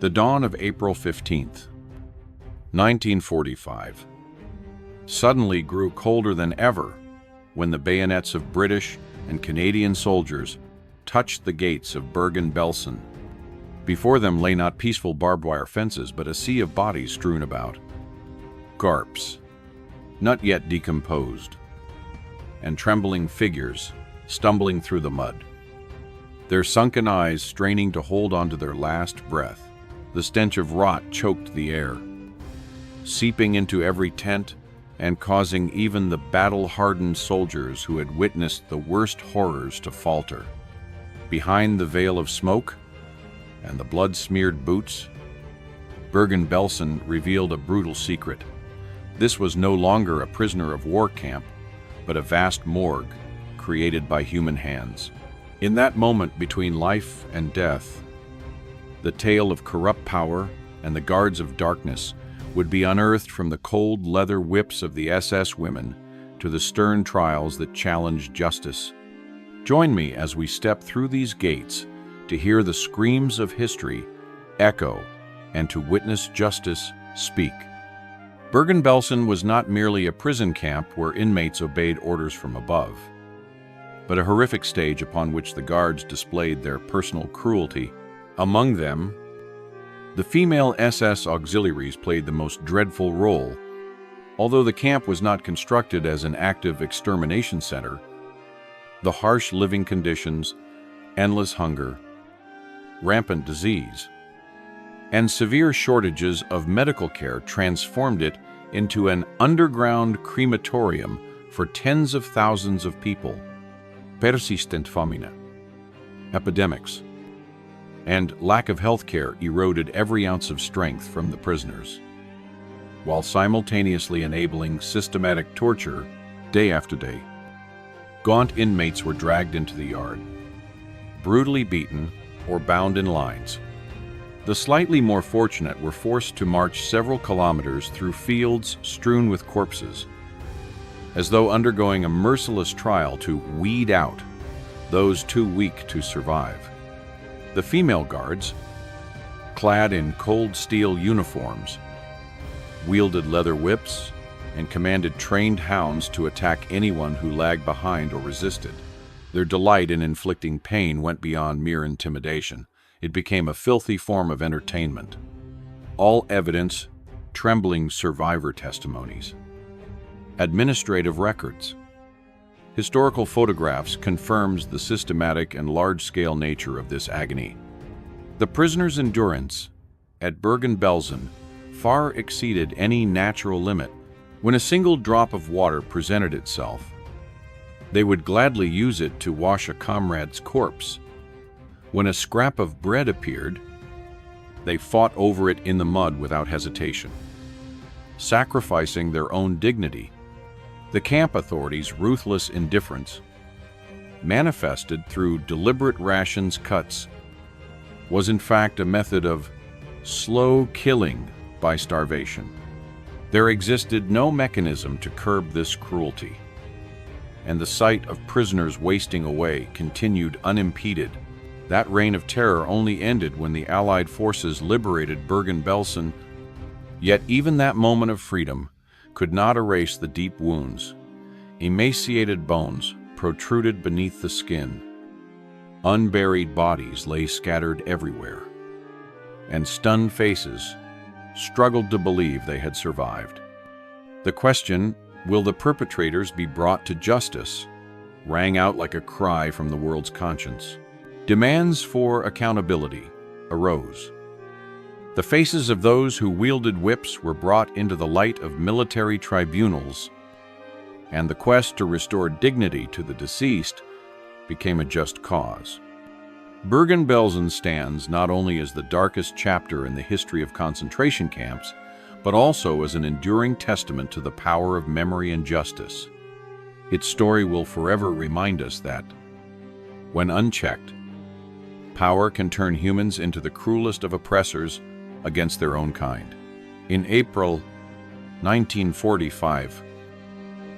The dawn of April 15th, 1945, suddenly grew colder than ever when the bayonets of British and Canadian soldiers touched the gates of Bergen-Belsen. Before them lay not peaceful barbed wire fences, but a sea of bodies strewn about. Garps, not yet decomposed, and trembling figures stumbling through the mud, their sunken eyes straining to hold on to their last breath. The stench of rot choked the air, seeping into every tent and causing even the battle-hardened soldiers who had witnessed the worst horrors to falter. Behind the veil of smoke and the blood-smeared boots, Bergen-Belsen revealed a brutal secret. This was no longer a prisoner of war camp, but a vast morgue created by human hands. In that moment between life and death, the tale of corrupt power and the guards of darkness would be unearthed, from the cold leather whips of the SS women to the stern trials that challenged justice. Join me as we step through these gates to hear the screams of history echo and to witness justice speak. Bergen-Belsen was not merely a prison camp where inmates obeyed orders from above, but a horrific stage upon which the guards displayed their personal cruelty. Among them, the female SS auxiliaries played the most dreadful role. Although the camp was not constructed as an active extermination center, the harsh living conditions, endless hunger, rampant disease, and severe shortages of medical care transformed it into an underground crematorium for tens of thousands of people. Persistent famine, epidemics, and lack of health care eroded every ounce of strength from the prisoners, while simultaneously enabling systematic torture day after day. Gaunt inmates were dragged into the yard, brutally beaten or bound in lines. The slightly more fortunate were forced to march several kilometers through fields strewn with corpses, as though undergoing a merciless trial to weed out those too weak to survive. The female guards, clad in cold steel uniforms, wielded leather whips and commanded trained hounds to attack anyone who lagged behind or resisted. Their delight in inflicting pain went beyond mere intimidation. It became a filthy form of entertainment. All evidence, trembling survivor testimonies, administrative records, historical photographs confirms the systematic and large-scale nature of this agony. The prisoners' endurance at Bergen-Belsen far exceeded any natural limit. When a single drop of water presented itself, they would gladly use it to wash a comrade's corpse. When a scrap of bread appeared, they fought over it in the mud without hesitation, sacrificing their own dignity. The camp authorities' ruthless indifference, manifested through deliberate rations cuts, was in fact a method of slow killing by starvation. There existed no mechanism to curb this cruelty, and the sight of prisoners wasting away continued unimpeded. That reign of terror only ended when the Allied forces liberated Bergen-Belsen. Yet even that moment of freedom could not erase the deep wounds. Emaciated bones protruded beneath the skin. Unburied bodies lay scattered everywhere, and stunned faces struggled to believe they had survived. The question, "Will the perpetrators be brought to justice?" rang out like a cry from the world's conscience. Demands for accountability arose. The faces of those who wielded whips were brought into the light of military tribunals, and the quest to restore dignity to the deceased became a just cause. Bergen-Belsen stands not only as the darkest chapter in the history of concentration camps, but also as an enduring testament to the power of memory and justice. Its story will forever remind us that, when unchecked, power can turn humans into the cruelest of oppressors against their own kind. In April 1945,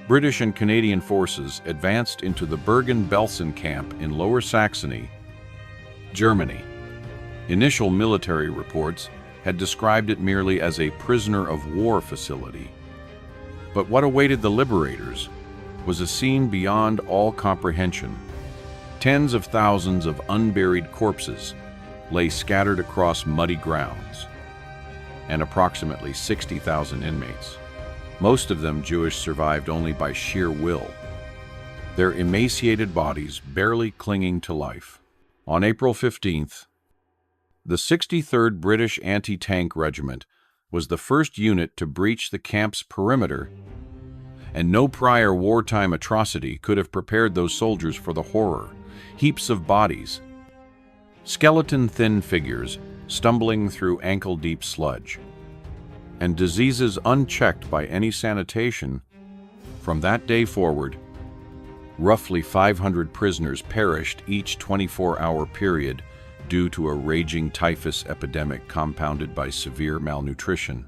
British and Canadian forces advanced into the Bergen-Belsen camp in Lower Saxony, Germany. Initial military reports had described it merely as a prisoner of war facility. But what awaited the liberators was a scene beyond all comprehension. Tens of thousands of unburied corpses lay scattered across muddy grounds, and approximately 60,000 inmates. Most of them Jewish, survived only by sheer will, their emaciated bodies barely clinging to life. On April 15th, the 63rd British Anti-Tank Regiment was the first unit to breach the camp's perimeter, and no prior wartime atrocity could have prepared those soldiers for the horror. Heaps of bodies, skeleton-thin figures stumbling through ankle-deep sludge, and diseases unchecked by any sanitation. From that day forward, roughly 500 prisoners perished each 24-hour period due to a raging typhus epidemic compounded by severe malnutrition.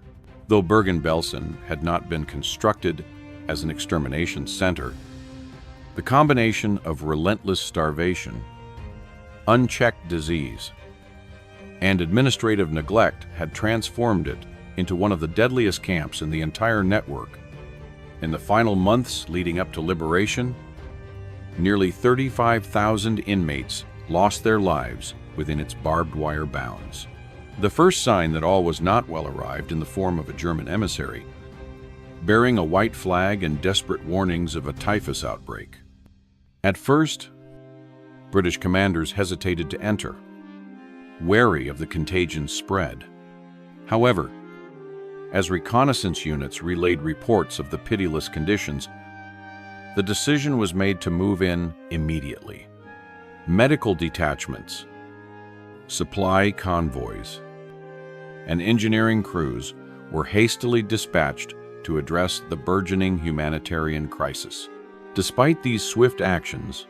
Though Bergen-Belsen had not been constructed as an extermination center, the combination of relentless starvation, unchecked disease, and administrative neglect had transformed it into one of the deadliest camps in the entire network. In the final months leading up to liberation, nearly 35,000 inmates lost their lives within its barbed wire bounds. The first sign that all was not well arrived in the form of a German emissary, bearing a white flag and desperate warnings of a typhus outbreak. At first, British commanders hesitated to enter, wary of the contagion's spread. However, as reconnaissance units relayed reports of the pitiless conditions, the decision was made to move in immediately. Medical detachments, supply convoys, and engineering crews were hastily dispatched to address the burgeoning humanitarian crisis. Despite these swift actions,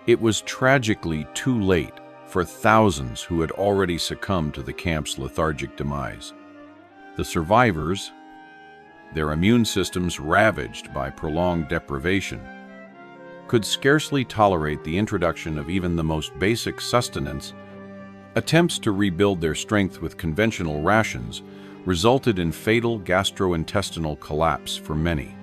it was tragically too late for thousands who had already succumbed to the camp's lethargic demise. The survivors, their immune systems ravaged by prolonged deprivation, could scarcely tolerate the introduction of even the most basic sustenance. Attempts to rebuild their strength with conventional rations resulted in fatal gastrointestinal collapse for many,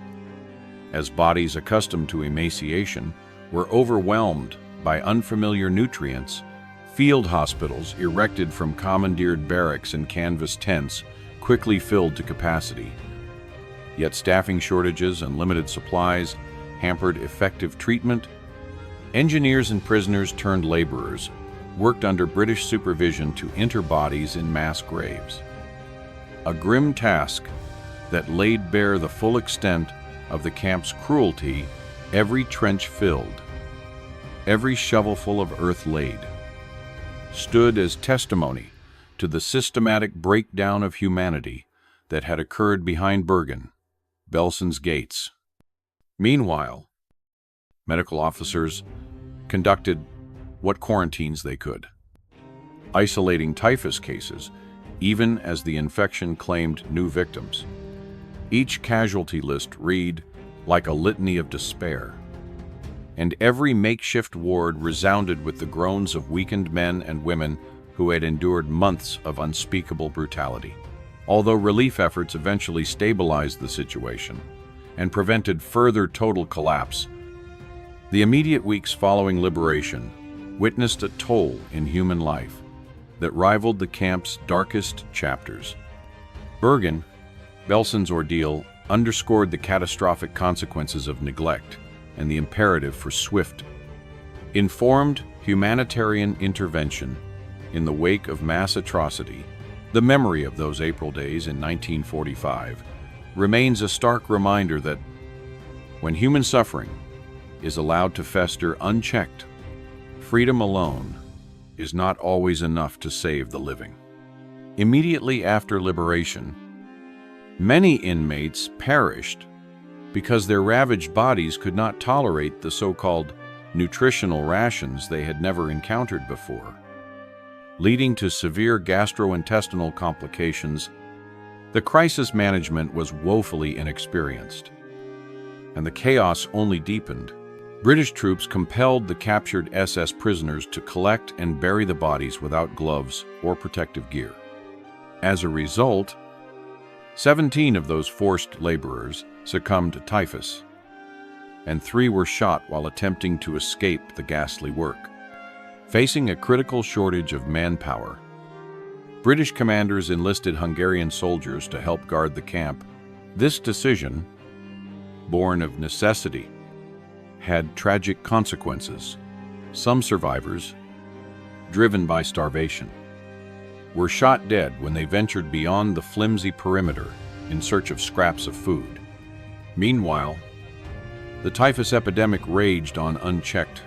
as bodies accustomed to emaciation were overwhelmed by unfamiliar nutrients. Field hospitals, erected from commandeered barracks and canvas tents, quickly filled to capacity. Yet staffing shortages and limited supplies hampered effective treatment. Engineers and prisoners turned laborers worked under British supervision to inter bodies in mass graves. A grim task that laid bare the full extent of the camp's cruelty. Every trench filled, every shovelful of earth laid, stood as testimony to the systematic breakdown of humanity that had occurred behind Bergen-Belsen's gates. Meanwhile, medical officers conducted what quarantines they could, isolating typhus cases even as the infection claimed new victims. Each casualty list read like a litany of despair, and every makeshift ward resounded with the groans of weakened men and women who had endured months of unspeakable brutality. Although relief efforts eventually stabilized the situation and prevented further total collapse, the immediate weeks following liberation witnessed a toll in human life that rivaled the camp's darkest chapters. Bergen-Belsen's ordeal underscored the catastrophic consequences of neglect and the imperative for swift, informed humanitarian intervention in the wake of mass atrocity. The memory of those April days in 1945 remains a stark reminder that when human suffering is allowed to fester unchecked, freedom alone is not always enough to save the living. Immediately after liberation, many inmates perished because their ravaged bodies could not tolerate the so-called nutritional rations they had never encountered before, leading to severe gastrointestinal complications. The crisis management was woefully inexperienced, and the chaos only deepened British troops compelled the captured SS prisoners to collect and bury the bodies without gloves or protective gear. As a result, 17 of those forced laborers succumbed to typhus, and 3 were shot while attempting to escape the ghastly work. Facing a critical shortage of manpower, British commanders enlisted Hungarian soldiers to help guard the camp. This decision, born of necessity, had tragic consequences. Some survivors, driven by starvation, were shot dead when they ventured beyond the flimsy perimeter in search of scraps of food. Meanwhile, the typhus epidemic raged on unchecked,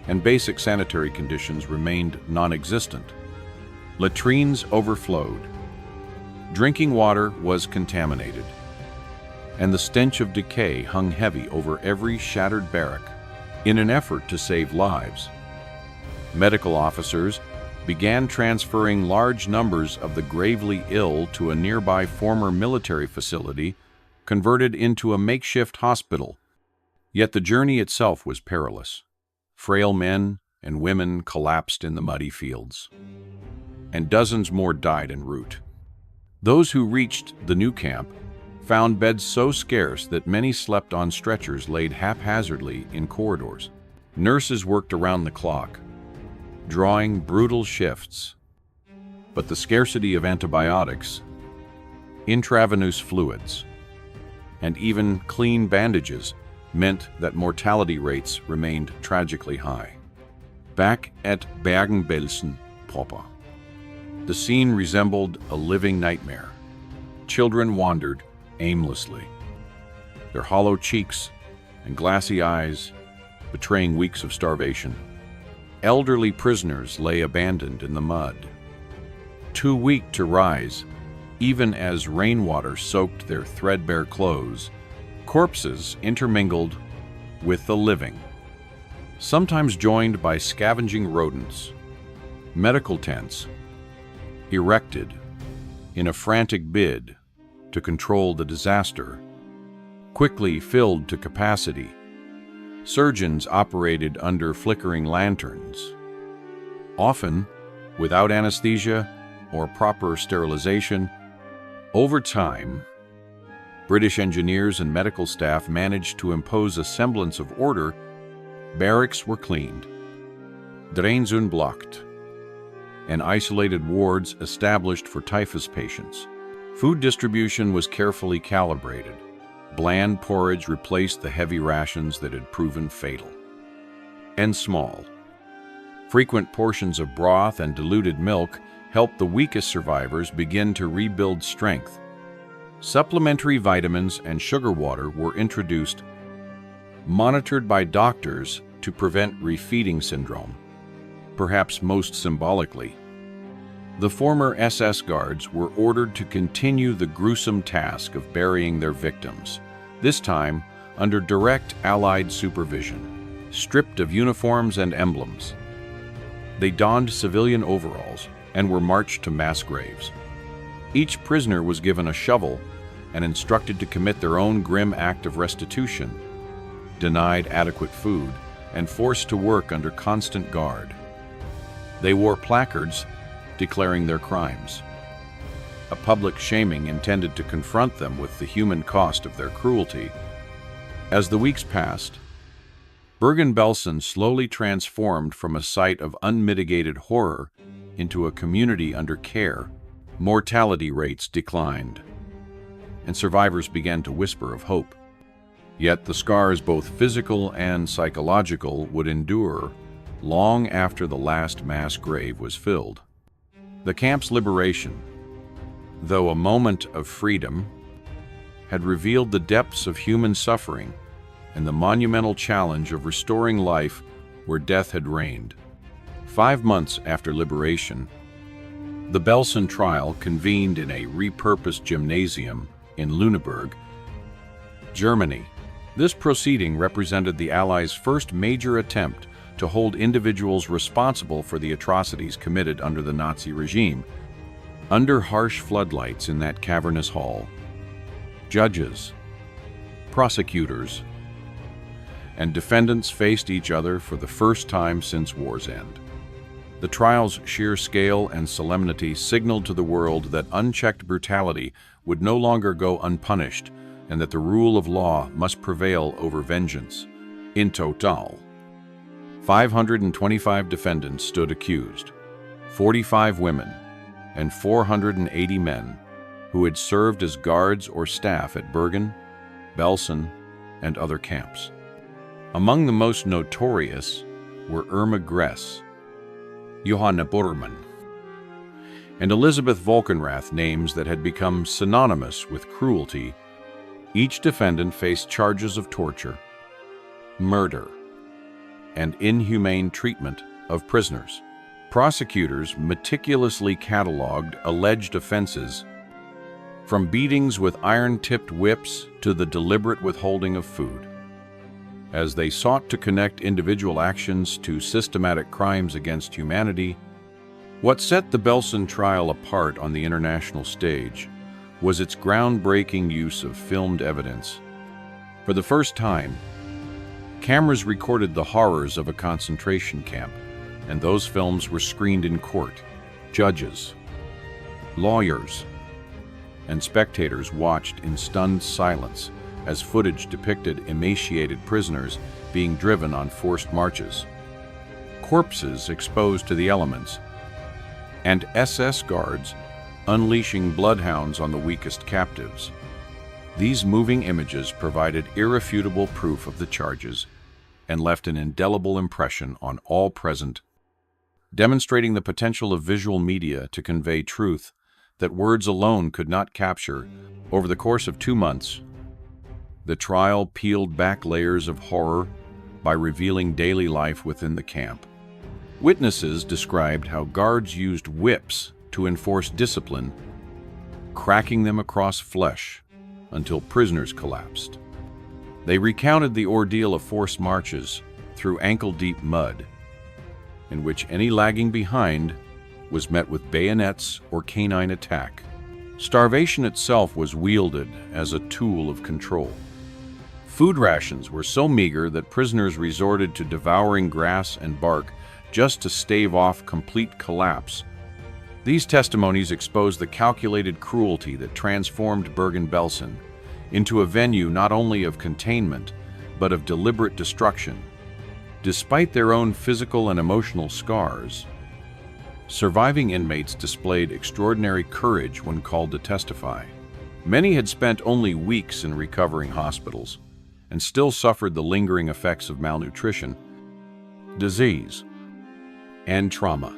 and basic sanitary conditions remained non-existent. Latrines overflowed, drinking water was contaminated, and the stench of decay hung heavy over every shattered barrack. In an effort to save lives, medical officers began transferring large numbers of the gravely ill to a nearby former military facility converted into a makeshift hospital. Yet the journey itself was perilous. Frail men and women collapsed in the muddy fields, and dozens more died en route. Those who reached the new camp found beds so scarce that many slept on stretchers laid haphazardly in corridors. Nurses worked around the clock, drawing brutal shifts, but the scarcity of antibiotics, intravenous fluids, and even clean bandages meant that mortality rates remained tragically high. Back at Bergen-Belsen proper, the scene resembled a living nightmare. Children wandered aimlessly, their hollow cheeks and glassy eyes betraying weeks of starvation. Elderly prisoners lay abandoned in the mud, too weak to rise, even as rainwater soaked their threadbare clothes. Corpses intermingled with the living, sometimes joined by scavenging rodents. Medical tents, erected in a frantic bid to control the disaster, quickly filled to capacity. Surgeons operated under flickering lanterns, often without anesthesia or proper sterilization. Over time, British engineers and medical staff managed to impose a semblance of order. Barracks were cleaned, drains unblocked, and isolated wards established for typhus patients. Food distribution was carefully calibrated. Bland porridge replaced the heavy rations that had proven fatal. And small, frequent portions of broth and diluted milk helped the weakest survivors begin to rebuild strength. Supplementary vitamins and sugar water were introduced, monitored by doctors to prevent refeeding syndrome. Perhaps most symbolically, the former SS guards were ordered to continue the gruesome task of burying their victims, this time under direct Allied supervision. Stripped of uniforms and emblems, they donned civilian overalls and were marched to mass graves. Each prisoner was given a shovel and instructed to commit their own grim act of restitution, denied adequate food, and forced to work under constant guard. They wore placards declaring their crimes, a public shaming intended to confront them with the human cost of their cruelty. As the weeks passed, Bergen-Belsen slowly transformed from a site of unmitigated horror into a community under care. Mortality rates declined, and survivors began to whisper of hope. Yet the scars, both physical and psychological, would endure long after the last mass grave was filled. The camp's liberation, though a moment of freedom, had revealed the depths of human suffering and the monumental challenge of restoring life where death had reigned. 5 months after liberation, the Belsen trial convened in a repurposed gymnasium in Lüneburg, Germany. This proceeding represented the Allies' first major attempt to hold individuals responsible for the atrocities committed under the Nazi regime. Under harsh floodlights in that cavernous hall, judges, prosecutors, and defendants faced each other for the first time since war's end. The trial's sheer scale and solemnity signaled to the world that unchecked brutality would no longer go unpunished and that the rule of law must prevail over vengeance. In total, 525 defendants stood accused, 45 women, and 480 men who had served as guards or staff at Bergen-Belsen and other camps. Among the most notorious were Irma Grese, Johanna Bormann, and Elizabeth Volkenrath, names that had become synonymous with cruelty. Each defendant faced charges of torture, murder, and inhumane treatment of prisoners. Prosecutors meticulously cataloged alleged offenses, from beatings with iron-tipped whips to the deliberate withholding of food. As they sought to connect individual actions to systematic crimes against humanity, what set the Belsen trial apart on the international stage was its groundbreaking use of filmed evidence. For the first time, cameras recorded the horrors of a concentration camp, and those films were screened in court. Judges, lawyers, and spectators watched in stunned silence as footage depicted emaciated prisoners being driven on forced marches, corpses exposed to the elements, and SS guards unleashing bloodhounds on the weakest captives. These moving images provided irrefutable proof of the charges and left an indelible impression on all present, demonstrating the potential of visual media to convey truth that words alone could not capture. Over the course of 2 months, the trial peeled back layers of horror by revealing daily life within the camp. Witnesses described how guards used whips to enforce discipline, cracking them across flesh until prisoners collapsed. They recounted the ordeal of forced marches through ankle-deep mud, in which any lagging behind was met with bayonets or canine attack. Starvation itself was wielded as a tool of control. Food rations were so meager that prisoners resorted to devouring grass and bark just to stave off complete collapse. These testimonies exposed the calculated cruelty that transformed Bergen-Belsen into a venue not only of containment, but of deliberate destruction. Despite their own physical and emotional scars, surviving inmates displayed extraordinary courage when called to testify. Many had spent only weeks in recovering hospitals and still suffered the lingering effects of malnutrition, disease, and trauma.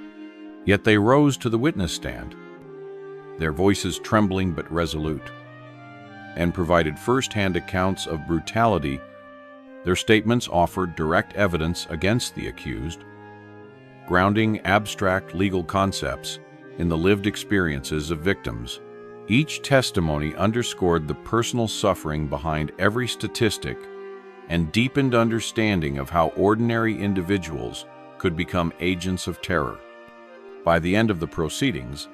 Yet they rose to the witness stand, their voices trembling but resolute, and provided first-hand accounts of brutality. Their statements offered direct evidence against the accused, grounding abstract legal concepts in the lived experiences of victims. Each testimony underscored the personal suffering behind every statistic and deepened understanding of how ordinary individuals could become agents of terror. By the end of the proceedings,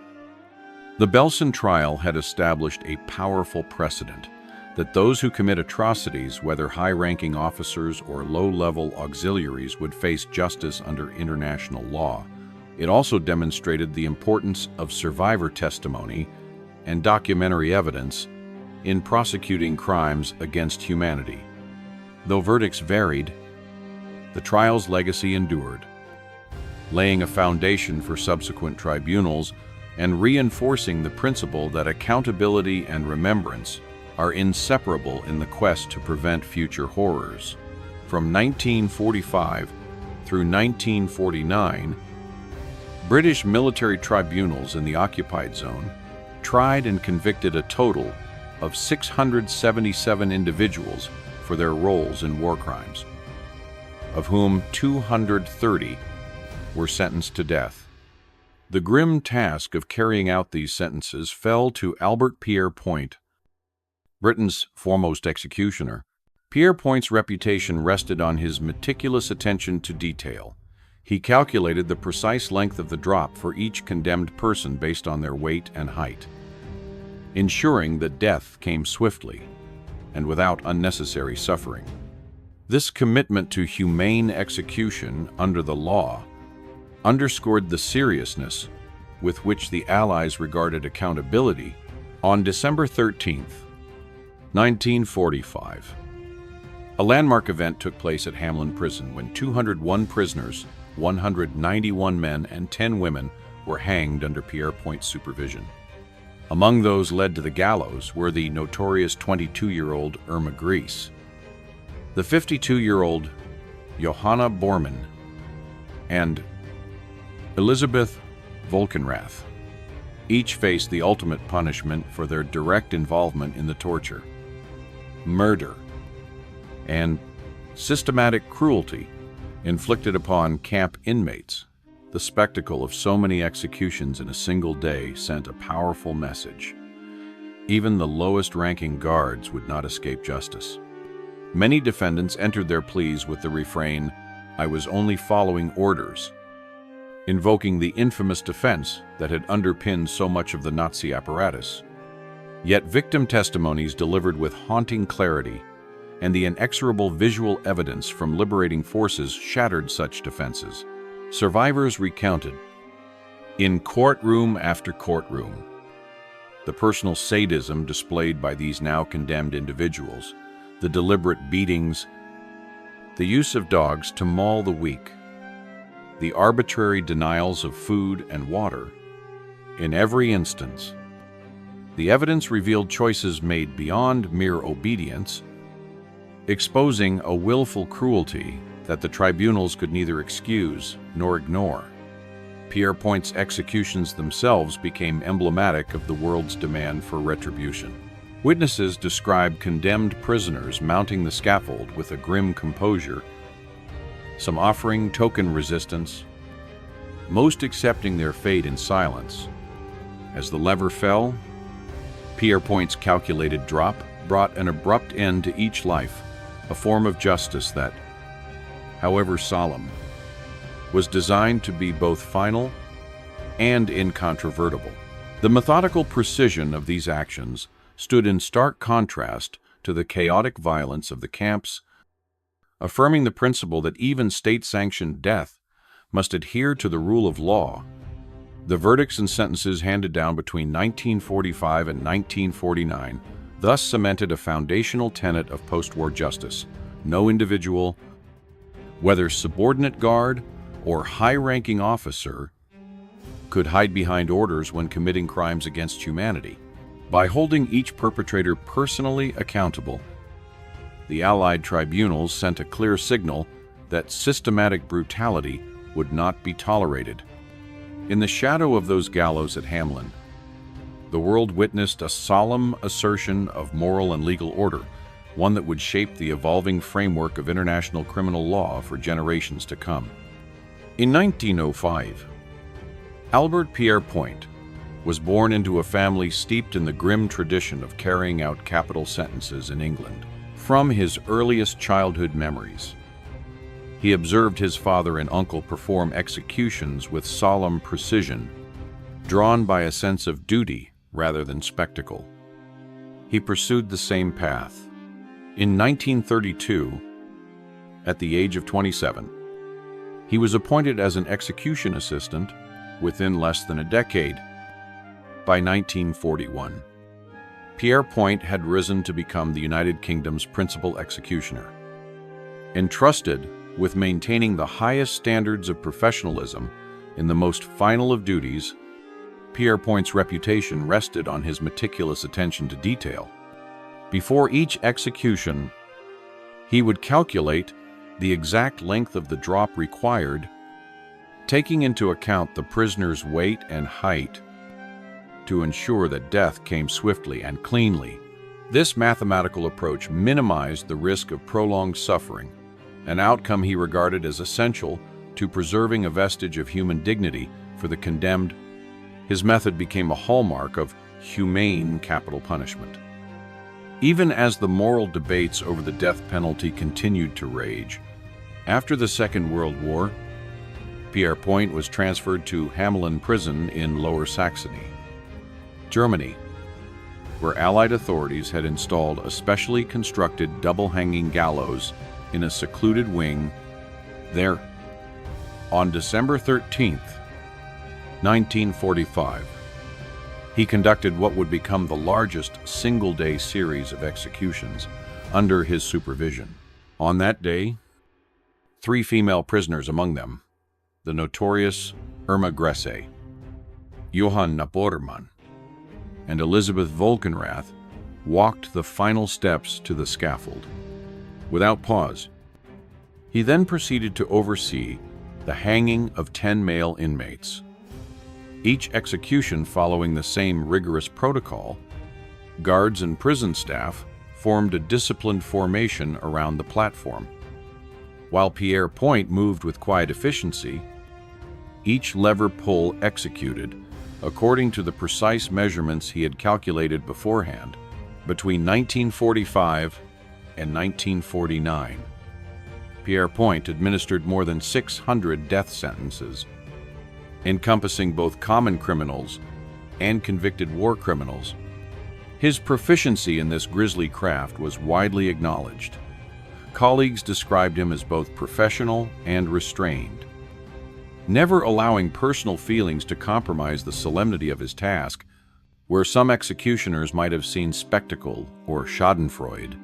the Belsen trial had established a powerful precedent that those who commit atrocities, whether high-ranking officers or low-level auxiliaries, would face justice under international law. It also demonstrated the importance of survivor testimony and documentary evidence in prosecuting crimes against humanity. Though verdicts varied, the trial's legacy endured, laying a foundation for subsequent tribunals and reinforcing the principle that accountability and remembrance are inseparable in the quest to prevent future horrors. From 1945 through 1949, British military tribunals in the occupied zone tried and convicted a total of 677 individuals for their roles in war crimes, of whom 230 were sentenced to death. The grim task of carrying out these sentences fell to Albert Pierrepoint, Britain's foremost executioner. Pierrepoint's reputation rested on his meticulous attention to detail. He calculated the precise length of the drop for each condemned person based on their weight and height, ensuring that death came swiftly and without unnecessary suffering. This commitment to humane execution under the law underscored the seriousness with which the Allies regarded accountability. On December 13, 1945, a landmark event took place at Hamelin Prison when 201 prisoners, 191 men and 10 women were hanged under Pierrepoint's supervision. Among those led to the gallows were the notorious 22-year-old Irma Grese, the 52-year-old Johanna Bormann, and Elisabeth Volkenrath. Each faced the ultimate punishment for their direct involvement in the torture, murder, and systematic cruelty inflicted upon camp inmates. The spectacle of so many executions in a single day sent a powerful message. Even the lowest-ranking guards would not escape justice. Many defendants entered their pleas with the refrain, "I was only following orders," invoking the infamous defense that had underpinned so much of the Nazi apparatus. Yet victim testimonies delivered with haunting clarity, and the inexorable visual evidence from liberating forces shattered such defenses. Survivors recounted, in courtroom after courtroom, the personal sadism displayed by these now condemned individuals, the deliberate beatings, the use of dogs to maul the weak, the arbitrary denials of food and water. In every instance, the evidence revealed choices made beyond mere obedience, exposing a willful cruelty that the tribunals could neither excuse nor ignore. Pierrepoint's executions themselves became emblematic of the world's demand for retribution. Witnesses described condemned prisoners mounting the scaffold with a grim composure, some offering token resistance, most accepting their fate in silence. As the lever fell, Pierrepoint's calculated drop brought an abrupt end to each life, a form of justice that, however solemn, was designed to be both final and incontrovertible. The methodical precision of these actions stood in stark contrast to the chaotic violence of the camps, affirming the principle that even state-sanctioned death must adhere to the rule of law. The verdicts and sentences handed down between 1945 and 1949 thus cemented a foundational tenet of post-war justice. No individual, whether subordinate guard or high-ranking officer, could hide behind orders when committing crimes against humanity. By holding each perpetrator personally accountable, the Allied tribunals sent a clear signal that systematic brutality would not be tolerated. In the shadow of those gallows at Hamelin, the world witnessed a solemn assertion of moral and legal order, one that would shape the evolving framework of international criminal law for generations to come. In 1905, Albert Pierrepoint was born into a family steeped in the grim tradition of carrying out capital sentences in England. From his earliest childhood memories, he observed his father and uncle perform executions with solemn precision, drawn by a sense of duty rather than spectacle. He pursued the same path. In 1932, at the age of 27, he was appointed as an execution assistant within less than a decade. By 1941, Pierrepoint had risen to become the United Kingdom's principal executioner. Entrusted with maintaining the highest standards of professionalism in the most final of duties, Pierrepoint's reputation rested on his meticulous attention to detail. Before each execution, he would calculate the exact length of the drop required, taking into account the prisoner's weight and height to ensure that death came swiftly and cleanly. This mathematical approach minimized the risk of prolonged suffering, an outcome he regarded as essential to preserving a vestige of human dignity for the condemned. His method became a hallmark of humane capital punishment. Even as the moral debates over the death penalty continued to rage, after the Second World War, Pierrepoint was transferred to Hamelin Prison in Lower Saxony, Germany, where Allied authorities had installed a specially constructed double-hanging gallows in a secluded wing there. On December 13th, 1945, he conducted what would become the largest single-day series of executions under his supervision. On that day, 3 female prisoners, among them the notorious Irma Grese, Johanna Bormann, and Elizabeth Volkenrath, walked the final steps to the scaffold. Without pause, he then proceeded to oversee the hanging of 10 male inmates. Each execution following the same rigorous protocol, guards and prison staff formed a disciplined formation around the platform. While Pierrepoint moved with quiet efficiency, each lever pull executed according to the precise measurements he had calculated beforehand. Between 1945 and 1949, Pierrepoint administered more than 600 death sentences, encompassing both common criminals and convicted war criminals. His proficiency in this grisly craft was widely acknowledged. Colleagues described him as both professional and restrained, never allowing personal feelings to compromise the solemnity of his task. Where some executioners might have seen spectacle or schadenfreude,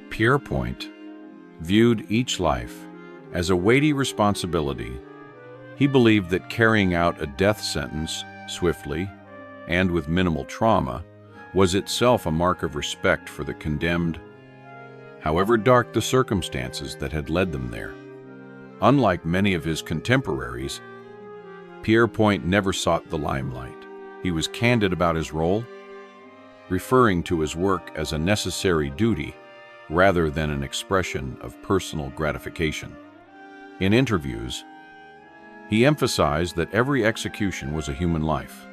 Pierrepoint viewed each life as a weighty responsibility. He believed that carrying out a death sentence swiftly and with minimal trauma was itself a mark of respect for the condemned, however dark the circumstances that had led them there. Unlike many of his contemporaries, Pierrepoint never sought the limelight. He was candid about his role, referring to his work as a necessary duty rather than an expression of personal gratification. In interviews, he emphasized that every execution was a human life,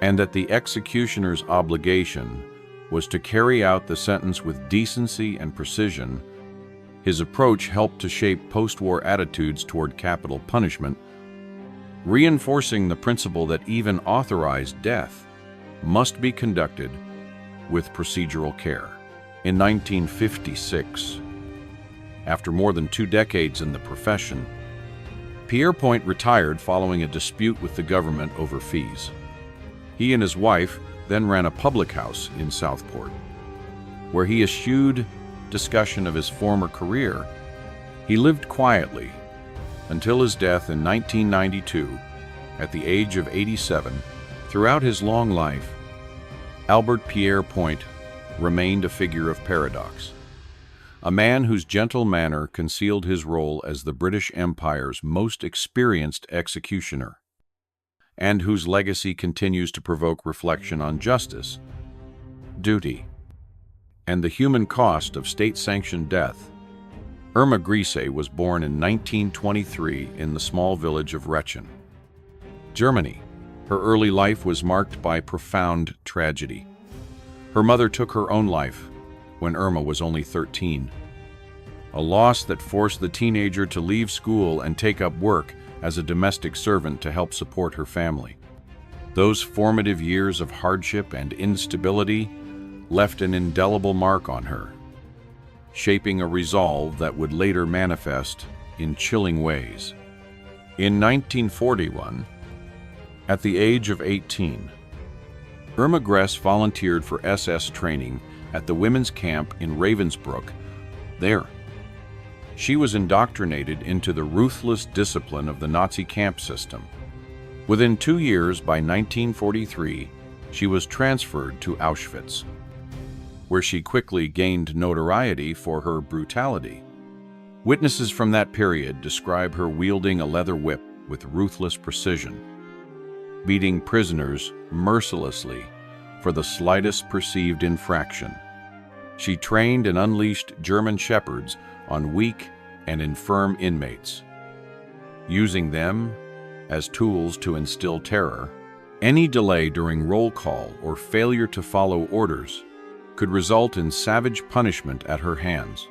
and that the executioner's obligation was to carry out the sentence with decency and precision. His approach helped to shape post-war attitudes toward capital punishment, reinforcing the principle that even authorized death must be conducted with procedural care. In 1956, after more than 2 decades in the profession, Pierrepoint retired following a dispute with the government over fees. He and his wife then ran a public house in Southport, where he eschewed discussion of his former career. He lived quietly until his death in 1992, at the age of 87. Throughout his long life, Albert Pierrepoint remained a figure of paradox, a man whose gentle manner concealed his role as the British Empire's most experienced executioner, and whose legacy continues to provoke reflection on justice, duty, and the human cost of state-sanctioned death. Irma Grese was born in 1923 in the small village of Rechen, Germany. Her early life was marked by profound tragedy. Her mother took her own life when Irma was only 13, a loss that forced the teenager to leave school and take up work as a domestic servant to help support her family. Those formative years of hardship and instability left an indelible mark on her, shaping a resolve that would later manifest in chilling ways. In 1941, at the age of 18, Irma Grese volunteered for SS training at the women's camp in Ravensbrück. There, she was indoctrinated into the ruthless discipline of the Nazi camp system. Within 2 years, by 1943, she was transferred to Auschwitz, where she quickly gained notoriety for her brutality. Witnesses from that period describe her wielding a leather whip with ruthless precision, beating prisoners mercilessly for the slightest perceived infraction. She trained and unleashed German shepherds on weak and infirm inmates, using them as tools to instill terror. Any delay during roll call or failure to follow orders could result in savage punishment at her hands.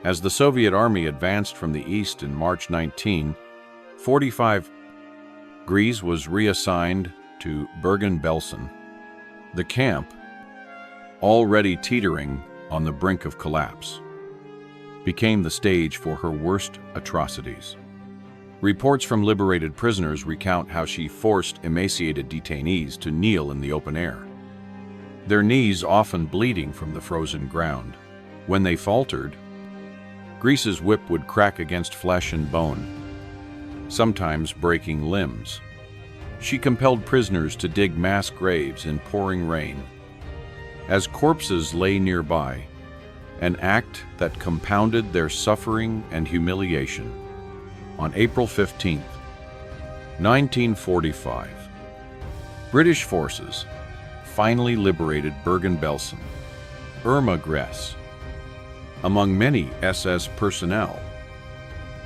As the Soviet army advanced from the east in March 1945, Grese was reassigned to Bergen-Belsen, the camp already teetering on the brink of collapse. became the stage for her worst atrocities. Reports from liberated prisoners recount how she forced emaciated detainees to kneel in the open air, their knees often bleeding from the frozen ground. When they faltered, Grese's whip would crack against flesh and bone, sometimes breaking limbs. She compelled prisoners to dig mass graves in pouring rain, as corpses lay nearby, an act that compounded their suffering and humiliation. On April 15, 1945, British forces finally liberated Bergen-Belsen. Irma Grese, among many SS personnel,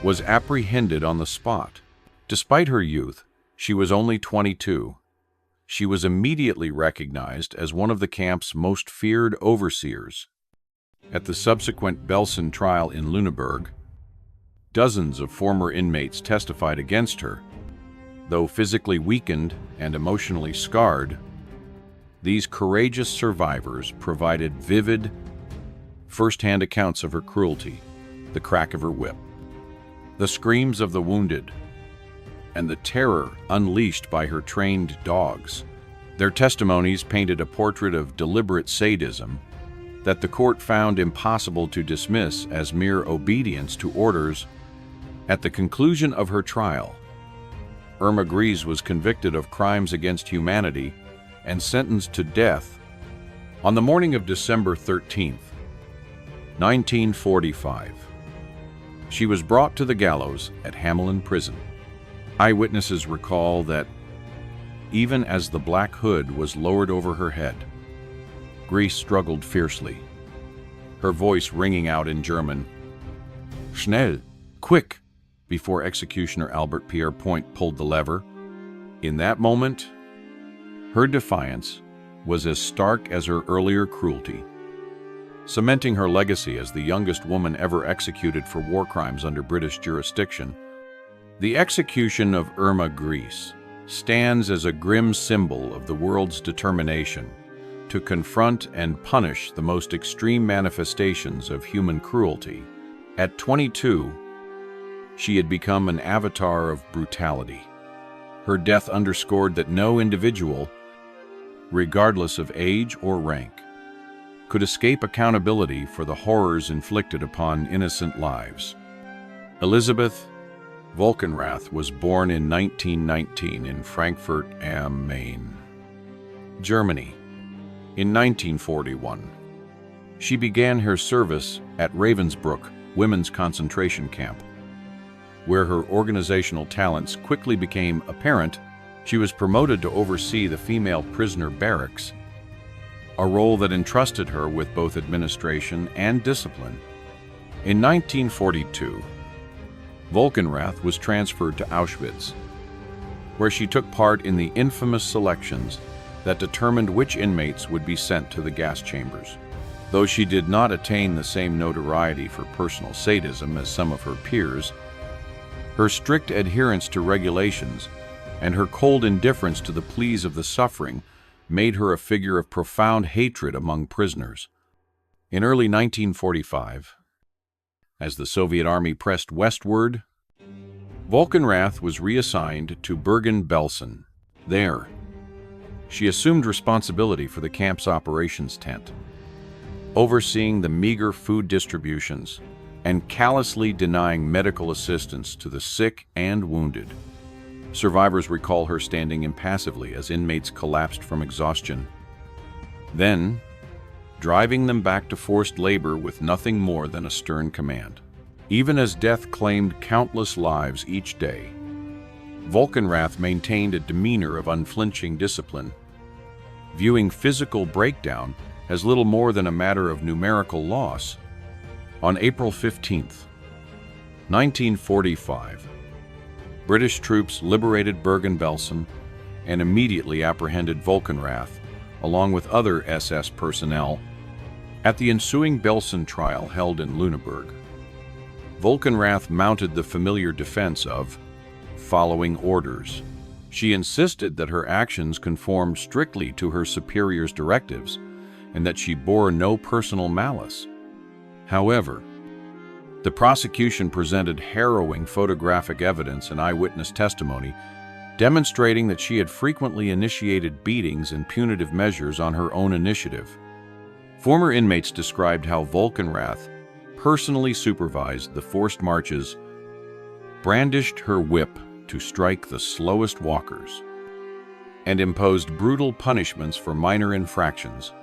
was apprehended on the spot. Despite her youth, she was only 22. She was immediately recognized as one of the camp's most feared overseers. At the subsequent Belsen trial in Lüneburg, dozens of former inmates testified against her. Though physically weakened and emotionally scarred, these courageous survivors provided vivid, first-hand accounts of her cruelty, the crack of her whip, the screams of the wounded, and the terror unleashed by her trained dogs. Their testimonies painted a portrait of deliberate sadism that the court found impossible to dismiss as mere obedience to orders. At the conclusion of her trial, Irma Grese was convicted of crimes against humanity and sentenced to death. On the morning of December 13, 1945, she was brought to the gallows at Hamelin Prison. Eyewitnesses recall that even as the black hood was lowered over her head, Grese struggled fiercely, her voice ringing out in German, "Schnell, quick," before executioner Albert Pierrepoint pulled the lever. In that moment, her defiance was as stark as her earlier cruelty, cementing her legacy as the youngest woman ever executed for war crimes under British jurisdiction. The execution of Irma Grese stands as a grim symbol of the world's determination to confront and punish the most extreme manifestations of human cruelty. At 22, she had become an avatar of brutality. Her death underscored that no individual, regardless of age or rank, could escape accountability for the horrors inflicted upon innocent lives. Elisabeth Volkenrath was born in 1919 in Frankfurt am Main, Germany. In 1941, she began her service at Ravensbrück Women's Concentration Camp, where her organizational talents quickly became apparent. She was promoted to oversee the female prisoner barracks, a role that entrusted her with both administration and discipline. In 1942, Volkenrath was transferred to Auschwitz, where she took part in the infamous selections that determined which inmates would be sent to the gas chambers. Though she did not attain the same notoriety for personal sadism as some of her peers, her strict adherence to regulations and her cold indifference to the pleas of the suffering made her a figure of profound hatred among prisoners. In early 1945, as the Soviet army pressed westward, Volkenrath was reassigned to Bergen-Belsen. There, she assumed responsibility for the camp's operations tent, overseeing the meager food distributions and callously denying medical assistance to the sick and wounded. Survivors recall her standing impassively as inmates collapsed from exhaustion, then driving them back to forced labor with nothing more than a stern command. Even as death claimed countless lives each day, Volkenrath maintained a demeanor of unflinching discipline, viewing physical breakdown as little more than a matter of numerical loss. On April 15, 1945, British troops liberated Bergen-Belsen and immediately apprehended Volkenrath, along with other SS personnel. At the ensuing Belsen trial held in Lüneburg, Volkenrath mounted the familiar defense of following orders. She insisted that her actions conformed strictly to her superiors' directives and that she bore no personal malice. However, The prosecution presented harrowing photographic evidence and eyewitness testimony, demonstrating that she had frequently initiated beatings and punitive measures on her own initiative. Former inmates described how Volkenrath personally supervised the forced marches, brandished her whip to strike the slowest walkers, and imposed brutal punishments for minor infractions.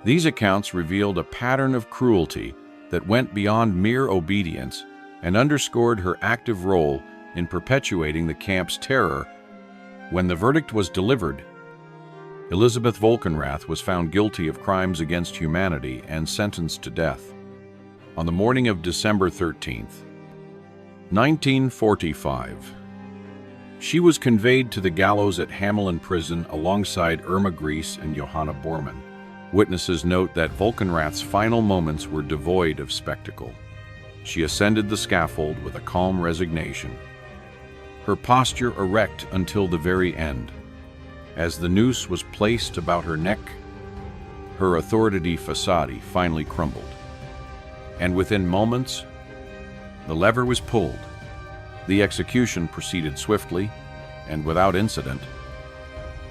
These accounts revealed a pattern of cruelty that went beyond mere obedience and underscored her active role in perpetuating the camp's terror. When the verdict was delivered, Elizabeth Volkenrath was found guilty of crimes against humanity and sentenced to death. On the morning of December 13th, 1945, she was conveyed to the gallows at Hamelin Prison alongside Irma Grese and Johanna Bormann. Witnesses note that Volkenrath's final moments were devoid of spectacle. She ascended the scaffold with a calm resignation, her posture erect until the very end. As the noose was placed about her neck, her authority facade finally crumbled. And within moments, the lever was pulled. The execution proceeded swiftly and without incident,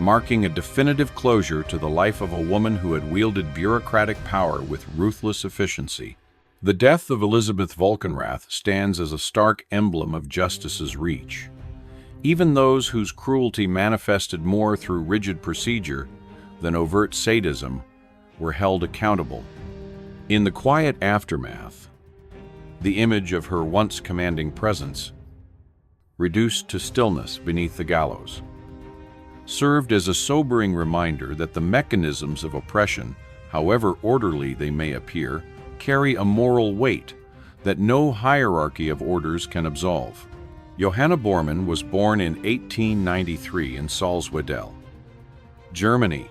marking a definitive closure to the life of a woman who had wielded bureaucratic power with ruthless efficiency. The death of Elizabeth Volkenrath stands as a stark emblem of justice's reach. Even those whose cruelty manifested more through rigid procedure than overt sadism were held accountable. In the quiet aftermath, the image of her once commanding presence, reduced to stillness beneath the gallows, served as a sobering reminder that the mechanisms of oppression, however orderly they may appear, carry a moral weight that no hierarchy of orders can absolve. Johanna Bormann was born in 1893 in Salzwedel, Germany.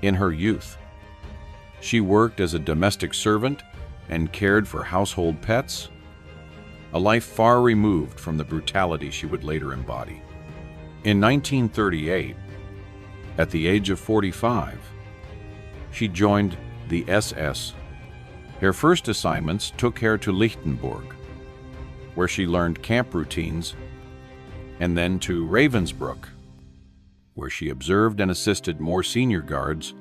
In her youth, she worked as a domestic servant and cared for household pets, a life far removed from the brutality she would later embody. In 1938, at the age of 45, she joined the SS. Her first assignments took her to Lichtenburg, where she learned camp routines, and then to Ravensbrück, where she observed and assisted more senior guards.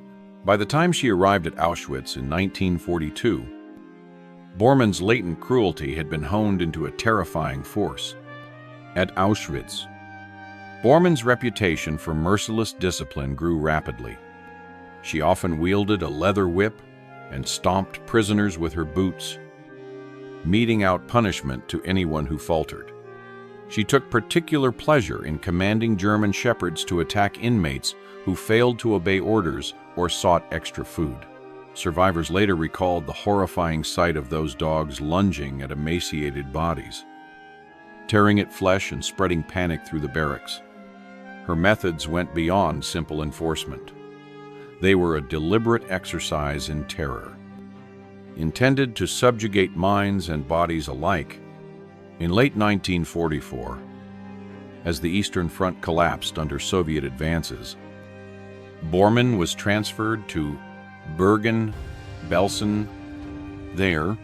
By the time she arrived at Auschwitz in 1942, Bormann's latent cruelty had been honed into a terrifying force. At Auschwitz, Bormann's reputation for merciless discipline grew rapidly. She often wielded a leather whip and stomped prisoners with her boots, meting out punishment to anyone who faltered. She took particular pleasure in commanding German shepherds to attack inmates who failed to obey orders or sought extra food. Survivors later recalled the horrifying sight of those dogs lunging at emaciated bodies, tearing at flesh and spreading panic through the barracks. Her methods went beyond simple enforcement. They were a deliberate exercise in terror, intended to subjugate minds and bodies alike. In late 1944, as the Eastern Front collapsed under Soviet advances, Bormann was transferred to Bergen-Belsen. There,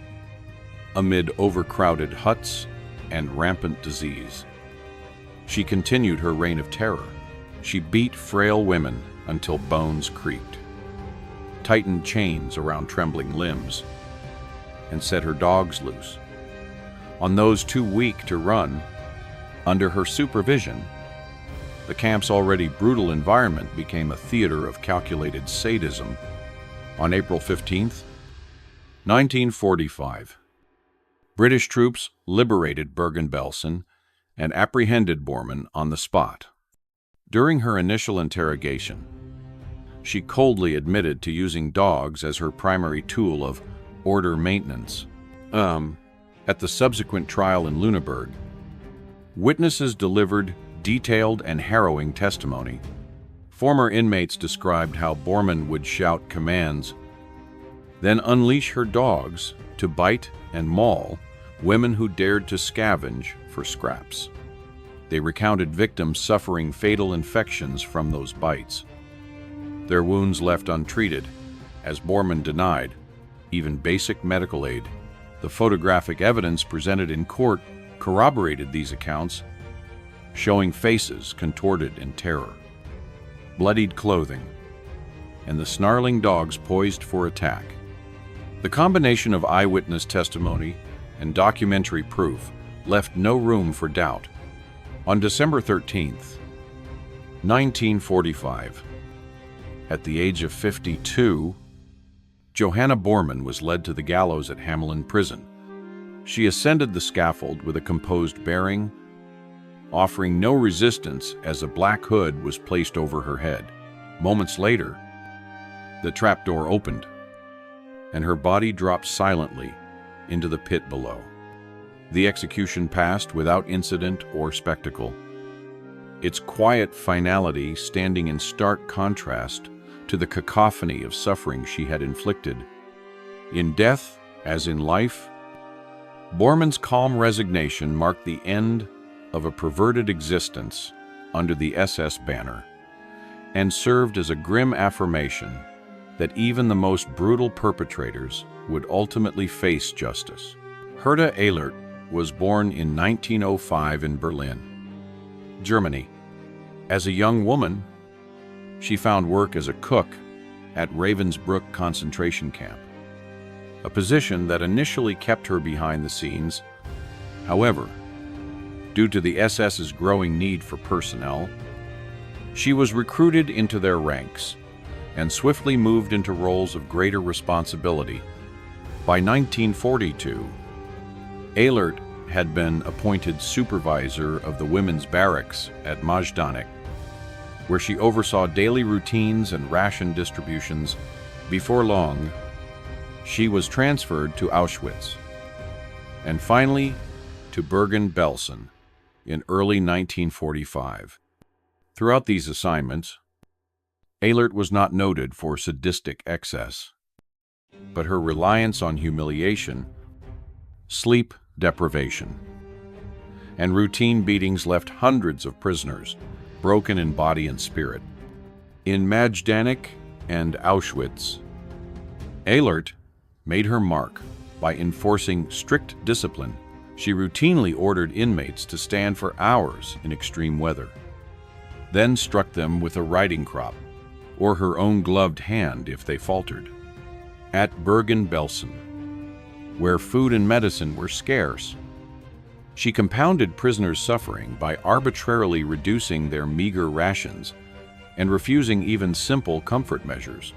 amid overcrowded huts and rampant disease, she continued her reign of terror. She beat frail women until bones creaked, tightened chains around trembling limbs, and set her dogs loose. On those too weak to run, under her supervision, the camp's already brutal environment became a theater of calculated sadism. On April 15, 1945, British troops liberated Bergen-Belsen and apprehended Bormann on the spot. During her initial interrogation, she coldly admitted to using dogs as her primary tool of order maintenance. At the subsequent trial in Lüneburg, witnesses delivered detailed and harrowing testimony. Former inmates described how Bormann would shout commands, then unleash her dogs to bite and maul women who dared to scavenge for scraps. They recounted victims suffering fatal infections from those bites, their wounds left untreated, as Bormann denied even basic medical aid. The photographic evidence presented in court corroborated these accounts, showing faces contorted in terror, bloodied clothing, and the snarling dogs poised for attack. The combination of eyewitness testimony and documentary proof left no room for doubt. On December 13, 1945, at the age of 52, Johanna Bormann was led to the gallows at Hamelin Prison. She ascended the scaffold with a composed bearing, offering no resistance as a black hood was placed over her head. Moments later, the trapdoor opened, and her body dropped silently into the pit below. The execution passed without incident or spectacle, its quiet finality standing in stark contrast to the cacophony of suffering she had inflicted. In death, as in life, Bormann's calm resignation marked the end of a perverted existence under the SS banner and served as a grim affirmation that even the most brutal perpetrators would ultimately face justice. Herta Ehlert was born in 1905 in Berlin, Germany. As a young woman, she found work as a cook at Ravensbrück concentration camp, a position that initially kept her behind the scenes. However, due to the SS's growing need for personnel, she was recruited into their ranks and swiftly moved into roles of greater responsibility. By 1942, Ehlert had been appointed supervisor of the women's barracks at Majdanek, where she oversaw daily routines and ration distributions. Before long, she was transferred to Auschwitz, and finally to Bergen-Belsen in early 1945. Throughout these assignments, Ehlert was not noted for sadistic excess, but her reliance on humiliation, sleep deprivation, and routine beatings left hundreds of prisoners broken in body and spirit. In Majdanek and Auschwitz, Ehlert made her mark by enforcing strict discipline. She routinely ordered inmates to stand for hours in extreme weather, then struck them with a riding crop or her own gloved hand if they faltered. At Bergen-Belsen, where food and medicine were scarce, she compounded prisoners' suffering by arbitrarily reducing their meager rations and refusing even simple comfort measures.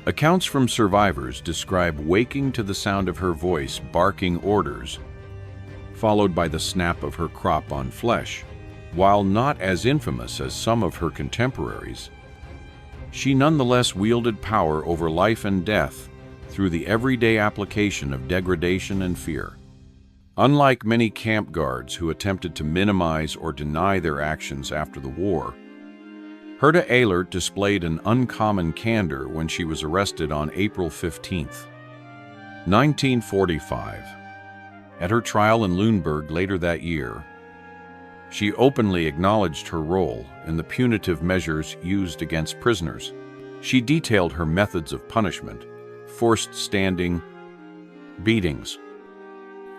Accounts from survivors describe waking to the sound of her voice barking orders, followed by the snap of her crop on flesh. While not as infamous as some of her contemporaries, she nonetheless wielded power over life and death through the everyday application of degradation and fear. Unlike many camp guards who attempted to minimize or deny their actions after the war, Herta Ehlert displayed an uncommon candor when she was arrested on April 15, 1945. At her trial in Lüneburg later that year, she openly acknowledged her role in the punitive measures used against prisoners. She detailed her methods of punishment, forced standing, beatings,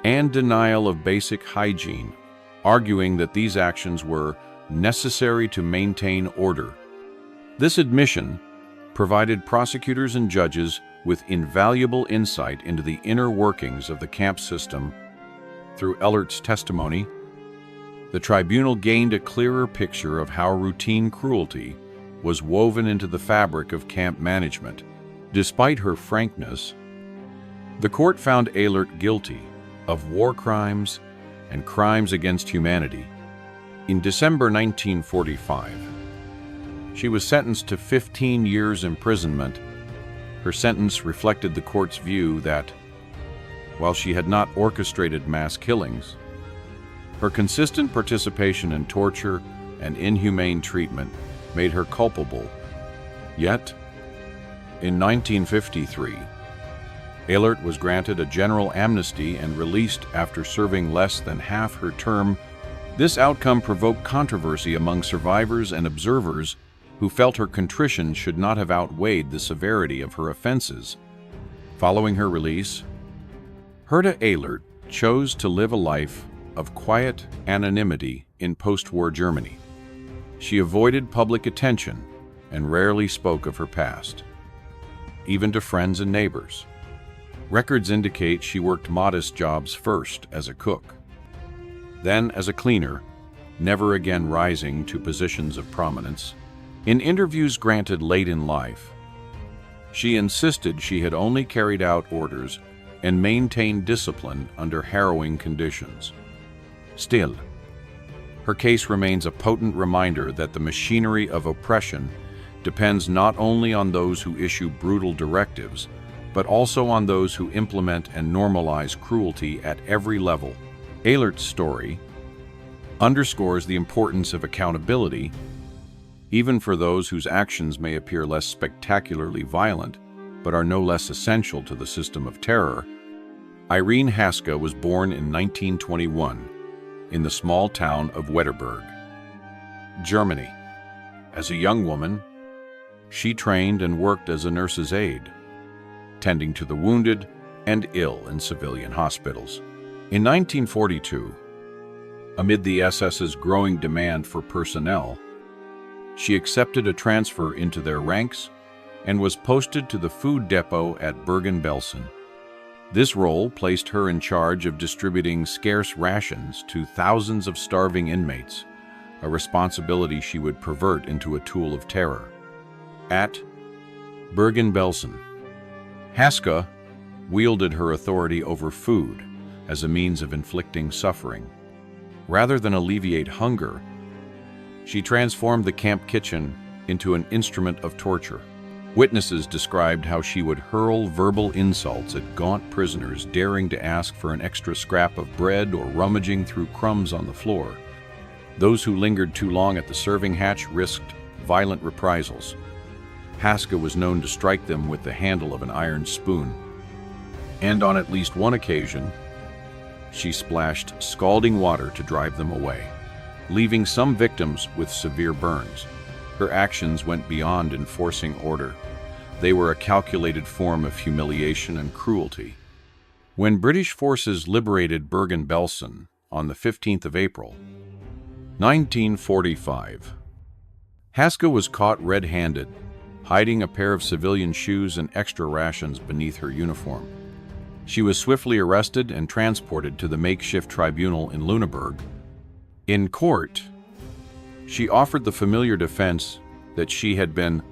and denial of basic hygiene, arguing that these actions were necessary to maintain order. This admission provided prosecutors and judges with invaluable insight into the inner workings of the camp system. Through Ehlert's testimony, the tribunal gained a clearer picture of how routine cruelty was woven into the fabric of camp management. Despite her frankness, the court found Ehlert guilty of war crimes and crimes against humanity. In December 1945, she was sentenced to 15 years imprisonment. Her sentence reflected the court's view that, while she had not orchestrated mass killings, her consistent participation in torture and inhumane treatment made her culpable. Yet, in 1953, Ehlert was granted a general amnesty and released after serving less than half her term. This outcome provoked controversy among survivors and observers who felt her contrition should not have outweighed the severity of her offenses. Following her release, Herta Ehlert chose to live a life of quiet anonymity in post-war Germany. She avoided public attention and rarely spoke of her past, even to friends and neighbors. Records indicate she worked modest jobs first as a cook, then as a cleaner, never again rising to positions of prominence. In interviews granted late in life, she insisted she had only carried out orders and maintained discipline under harrowing conditions. Still, her case remains a potent reminder that the machinery of oppression depends not only on those who issue brutal directives, but also on those who implement and normalize cruelty at every level. Ehlert's story underscores the importance of accountability, even for those whose actions may appear less spectacularly violent, but are no less essential to the system of terror. Irene Haschke was born in 1921 in the small town of Wetterberg, Germany. As a young woman, she trained and worked as a nurse's aide, tending to the wounded and ill in civilian hospitals. In 1942, amid the SS's growing demand for personnel, she accepted a transfer into their ranks and was posted to the food depot at Bergen-Belsen. This role placed her in charge of distributing scarce rations to thousands of starving inmates, a responsibility she would pervert into a tool of terror. At Bergen-Belsen, Haschke wielded her authority over food as a means of inflicting suffering. Rather than alleviate hunger, she transformed the camp kitchen into an instrument of torture. Witnesses described how she would hurl verbal insults at gaunt prisoners daring to ask for an extra scrap of bread or rummaging through crumbs on the floor. Those who lingered too long at the serving hatch risked violent reprisals. Haschke was known to strike them with the handle of an iron spoon, and on at least one occasion, she splashed scalding water to drive them away, leaving some victims with severe burns. Her actions went beyond enforcing order. They were a calculated form of humiliation and cruelty. When British forces liberated Bergen-Belsen on the 15th of April, 1945, Haschke was caught red-handed, hiding a pair of civilian shoes and extra rations beneath her uniform. She was swiftly arrested and transported to the makeshift tribunal in Lüneburg. In court, she offered the familiar defense that she had been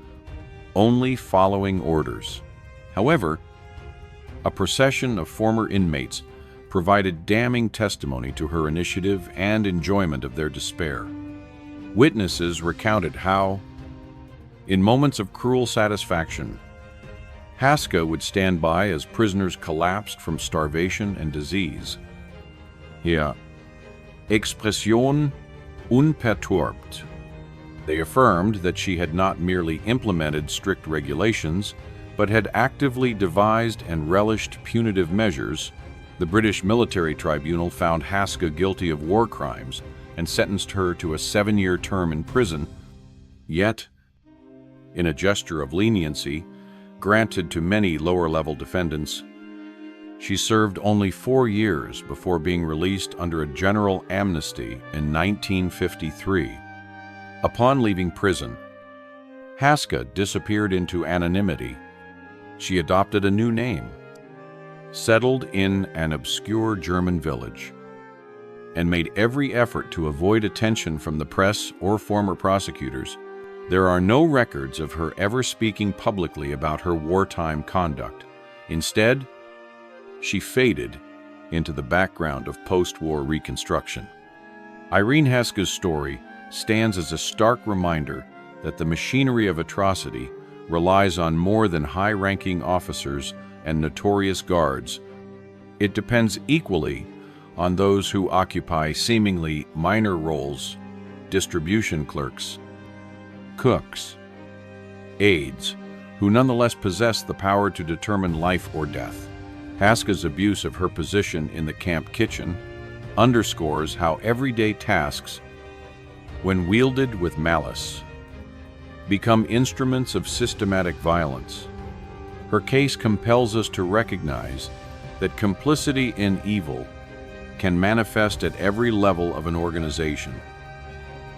only following orders. However, a procession of former inmates provided damning testimony to her initiative and enjoyment of their despair. Witnesses recounted how, in moments of cruel satisfaction, Haschke would stand by as prisoners collapsed from starvation and disease. Hier, Expression unperturbt. They affirmed that she had not merely implemented strict regulations, but had actively devised and relished punitive measures. The British military tribunal found Haschke guilty of war crimes and sentenced her to a 7-year term in prison. Yet, in a gesture of leniency granted to many lower-level defendants, she served only 4 years before being released under a general amnesty in 1953. Upon leaving prison, Haschke disappeared into anonymity. She adopted a new name, settled in an obscure German village, and made every effort to avoid attention from the press or former prosecutors. There are no records of her ever speaking publicly about her wartime conduct. Instead, she faded into the background of post-war reconstruction. Irene Haschke's story stands as a stark reminder that the machinery of atrocity relies on more than high-ranking officers and notorious guards. It depends equally on those who occupy seemingly minor roles: distribution clerks, cooks, aides, who nonetheless possess the power to determine life or death. Haschke's abuse of her position in the camp kitchen underscores how everyday tasks, when wielded with malice, become instruments of systematic violence. Her case compels us to recognize that complicity in evil can manifest at every level of an organization,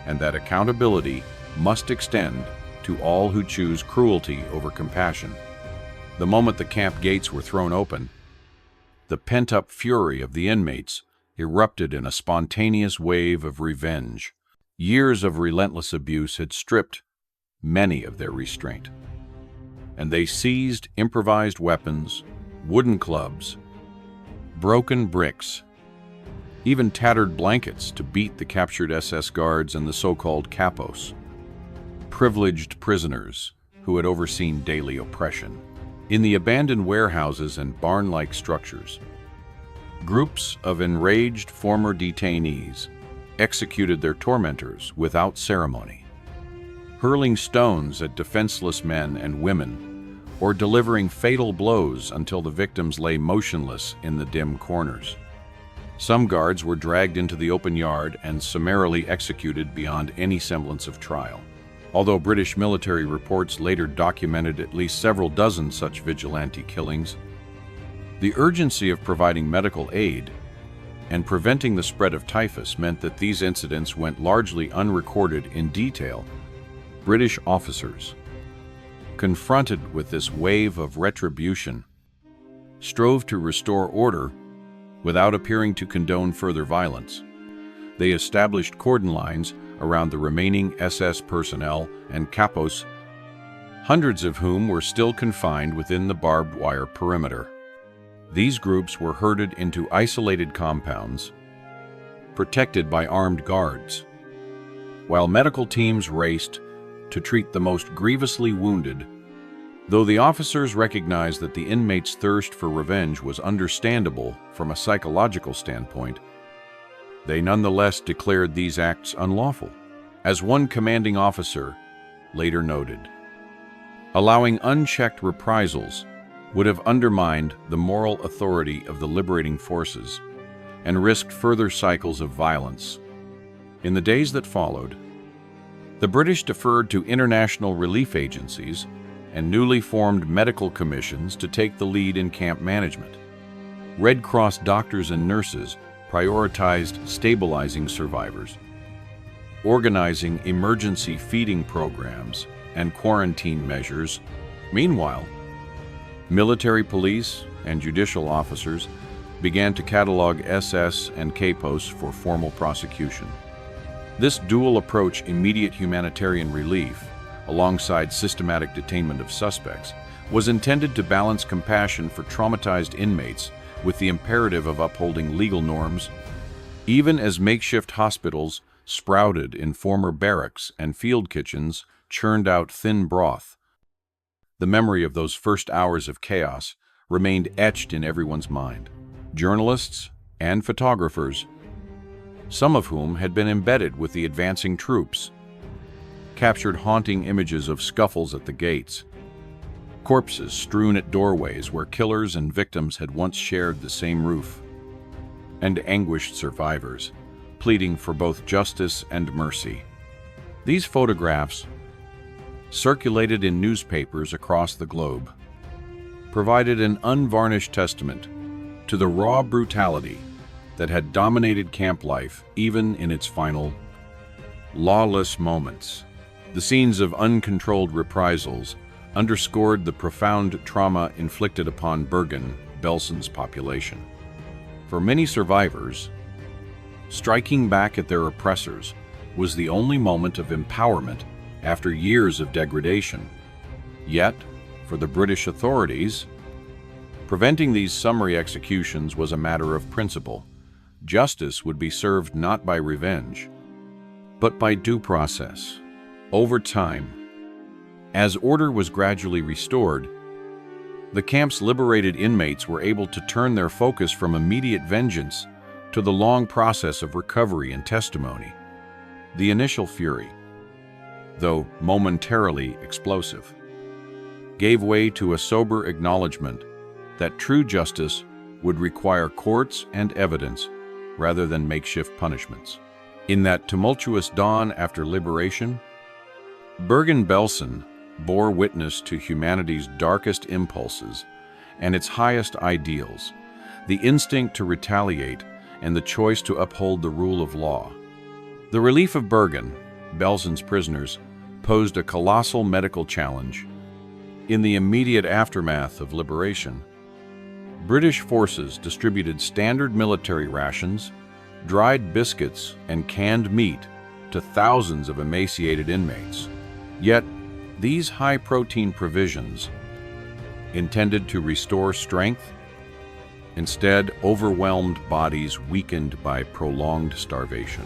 and that accountability must extend to all who choose cruelty over compassion. The moment the camp gates were thrown open, the pent-up fury of the inmates erupted in a spontaneous wave of revenge. Years of relentless abuse had stripped many of their restraint, and they seized improvised weapons, wooden clubs, broken bricks, even tattered blankets to beat the captured SS guards and the so-called capos, privileged prisoners who had overseen daily oppression. In the abandoned warehouses and barn-like structures, groups of enraged former detainees executed their tormentors without ceremony, hurling stones at defenseless men and women, or delivering fatal blows until the victims lay motionless in the dim corners. Some guards were dragged into the open yard and summarily executed beyond any semblance of trial. Although British military reports later documented at least several dozen such vigilante killings, the urgency of providing medical aid and preventing the spread of typhus meant that these incidents went largely unrecorded in detail. British officers, confronted with this wave of retribution, strove to restore order without appearing to condone further violence. They established cordon lines around the remaining SS personnel and capos, hundreds of whom were still confined within the barbed wire perimeter. These groups were herded into isolated compounds, protected by armed guards, while medical teams raced to treat the most grievously wounded. Though the officers recognized that the inmates' thirst for revenge was understandable from a psychological standpoint, they nonetheless declared these acts unlawful. As one commanding officer later noted, allowing unchecked reprisals would have undermined the moral authority of the liberating forces and risked further cycles of violence. In the days that followed, the British deferred to international relief agencies and newly formed medical commissions to take the lead in camp management. Red Cross doctors and nurses prioritized stabilizing survivors, organizing emergency feeding programs and quarantine measures. Meanwhile, military police and judicial officers began to catalog SS and capos for formal prosecution. This dual approach, immediate humanitarian relief alongside systematic detainment of suspects, was intended to balance compassion for traumatized inmates with the imperative of upholding legal norms. Even as makeshift hospitals sprouted in former barracks and field kitchens churned out thin broth, the memory of those first hours of chaos remained etched in everyone's mind. Journalists and photographers, some of whom had been embedded with the advancing troops, captured haunting images of scuffles at the gates, corpses strewn at doorways where killers and victims had once shared the same roof, and anguished survivors pleading for both justice and mercy. These photographs, circulated in newspapers across the globe, provided an unvarnished testament to the raw brutality that had dominated camp life even in its final, lawless moments. The scenes of uncontrolled reprisals underscored the profound trauma inflicted upon Bergen-Belsen's population. For many survivors, striking back at their oppressors was the only moment of empowerment after years of degradation. Yet, for the British authorities, preventing these summary executions was a matter of principle. Justice would be served not by revenge, but by due process. Over time, as order was gradually restored, the camp's liberated inmates were able to turn their focus from immediate vengeance to the long process of recovery and testimony. The initial fury, though momentarily explosive, gave way to a sober acknowledgement that true justice would require courts and evidence rather than makeshift punishments. In that tumultuous dawn after liberation, Bergen-Belsen bore witness to humanity's darkest impulses and its highest ideals, the instinct to retaliate, and the choice to uphold the rule of law. The relief of Bergen-Belsen's prisoners posed a colossal medical challenge. In the immediate aftermath of liberation, British forces distributed standard military rations, dried biscuits, and canned meat to thousands of emaciated inmates. Yet, these high-protein provisions, intended to restore strength, instead overwhelmed bodies weakened by prolonged starvation.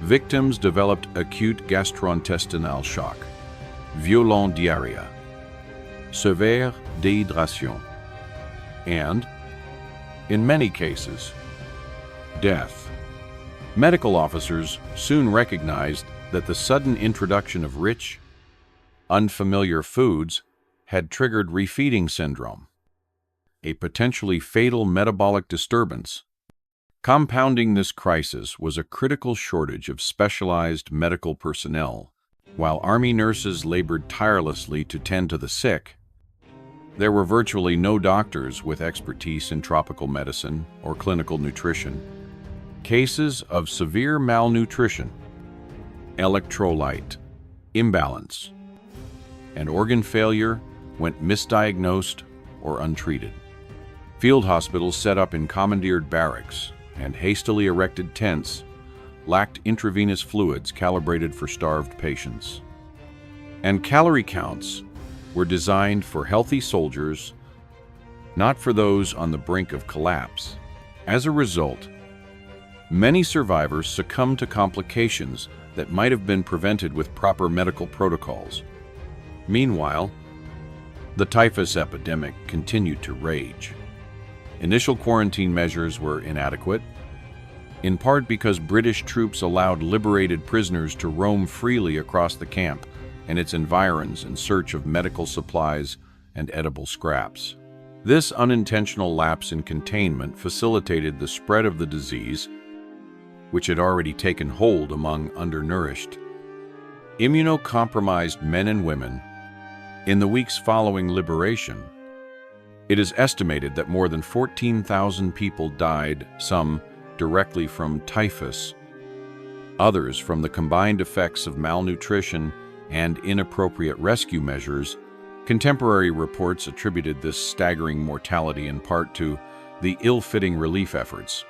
Victims developed acute gastrointestinal shock, violent diarrhea, sévère déhydration, and, in many cases, death. Medical officers soon recognized that the sudden introduction of rich, unfamiliar foods had triggered refeeding syndrome, a potentially fatal metabolic disturbance. Compounding this crisis was a critical shortage of specialized medical personnel. While Army nurses labored tirelessly to tend to the sick, there were virtually no doctors with expertise in tropical medicine or clinical nutrition. Cases of severe malnutrition, electrolyte imbalance, and organ failure went misdiagnosed or untreated. Field hospitals set up in commandeered barracks and hastily erected tents lacked intravenous fluids calibrated for starved patients. And calorie counts were designed for healthy soldiers, not for those on the brink of collapse. As a result, many survivors succumbed to complications that might have been prevented with proper medical protocols. Meanwhile, the typhus epidemic continued to rage. Initial quarantine measures were inadequate, in part because British troops allowed liberated prisoners to roam freely across the camp and its environs in search of medical supplies and edible scraps. This unintentional lapse in containment facilitated the spread of the disease, which had already taken hold among undernourished, immunocompromised men and women. In the weeks following liberation, it is estimated that more than 14,000 people died, some directly from typhus, others from the combined effects of malnutrition and inappropriate rescue measures. Contemporary reports attributed this staggering mortality in part to the ill-fitting relief efforts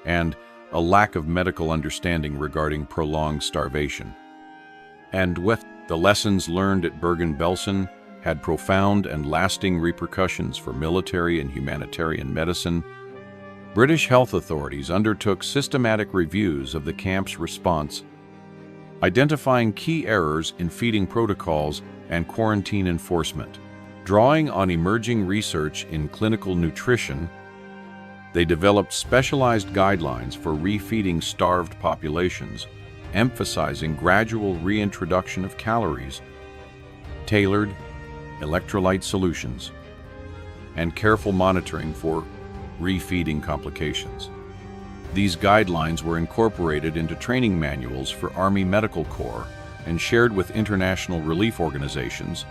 and a lack of medical understanding regarding prolonged starvation. And with the lessons learned at Bergen-Belsen had profound and lasting repercussions for military and humanitarian medicine, British health authorities undertook systematic reviews of the camp's response, identifying key errors in feeding protocols and quarantine enforcement. Drawing on emerging research in clinical nutrition, they developed specialized guidelines for refeeding starved populations, emphasizing gradual reintroduction of calories, tailored electrolyte solutions, and careful monitoring for refeeding complications. These guidelines were incorporated into training manuals for Army Medical Corps and shared with international relief organizations,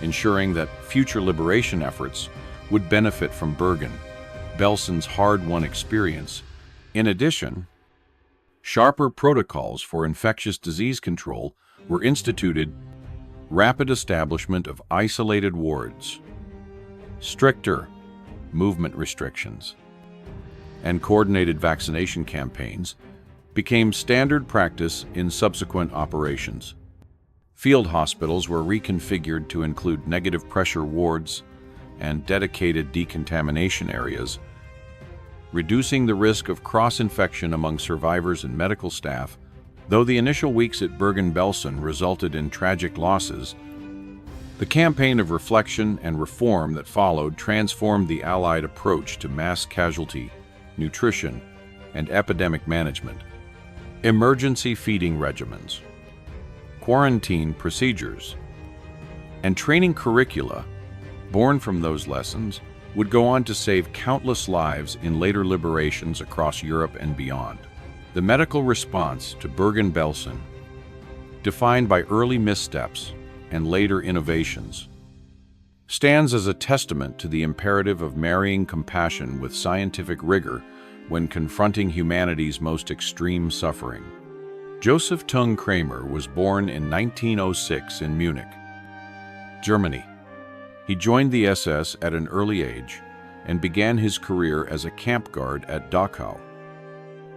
ensuring that future liberation efforts would benefit from Bergen-Belsen's hard-won experience. In addition, sharper protocols for infectious disease control were instituted. Rapid establishment of isolated wards, stricter movement restrictions, and coordinated vaccination campaigns became standard practice in subsequent operations. Field hospitals were reconfigured to include negative pressure wards and dedicated decontamination areas, reducing the risk of cross-infection among survivors and medical staff. Though the initial weeks at Bergen-Belsen resulted in tragic losses, the campaign of reflection and reform that followed transformed the Allied approach to mass casualty, nutrition, and epidemic management. Emergency feeding regimens, quarantine procedures, and training curricula born from those lessons would go on to save countless lives in later liberations across Europe and beyond. The medical response to Bergen-Belsen, defined by early missteps and later innovations, stands as a testament to the imperative of marrying compassion with scientific rigor when confronting humanity's most extreme suffering. Josef Kramer was born in 1906 in Munich, Germany. He joined the SS at an early age and began his career as a camp guard at Dachau,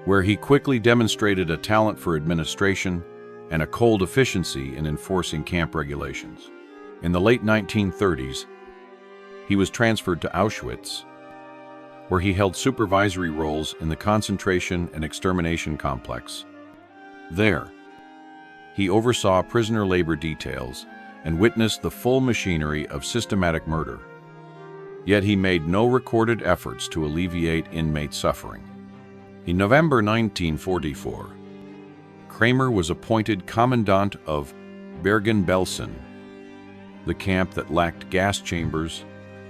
where he quickly demonstrated a talent for administration and a cold efficiency in enforcing camp regulations. In the late 1930s, he was transferred to Auschwitz, where he held supervisory roles in the concentration and extermination complex. There, he oversaw prisoner labor details and witnessed the full machinery of systematic murder. Yet he made no recorded efforts to alleviate inmate suffering. In November 1944, Kramer was appointed commandant of Bergen-Belsen, the camp that lacked gas chambers,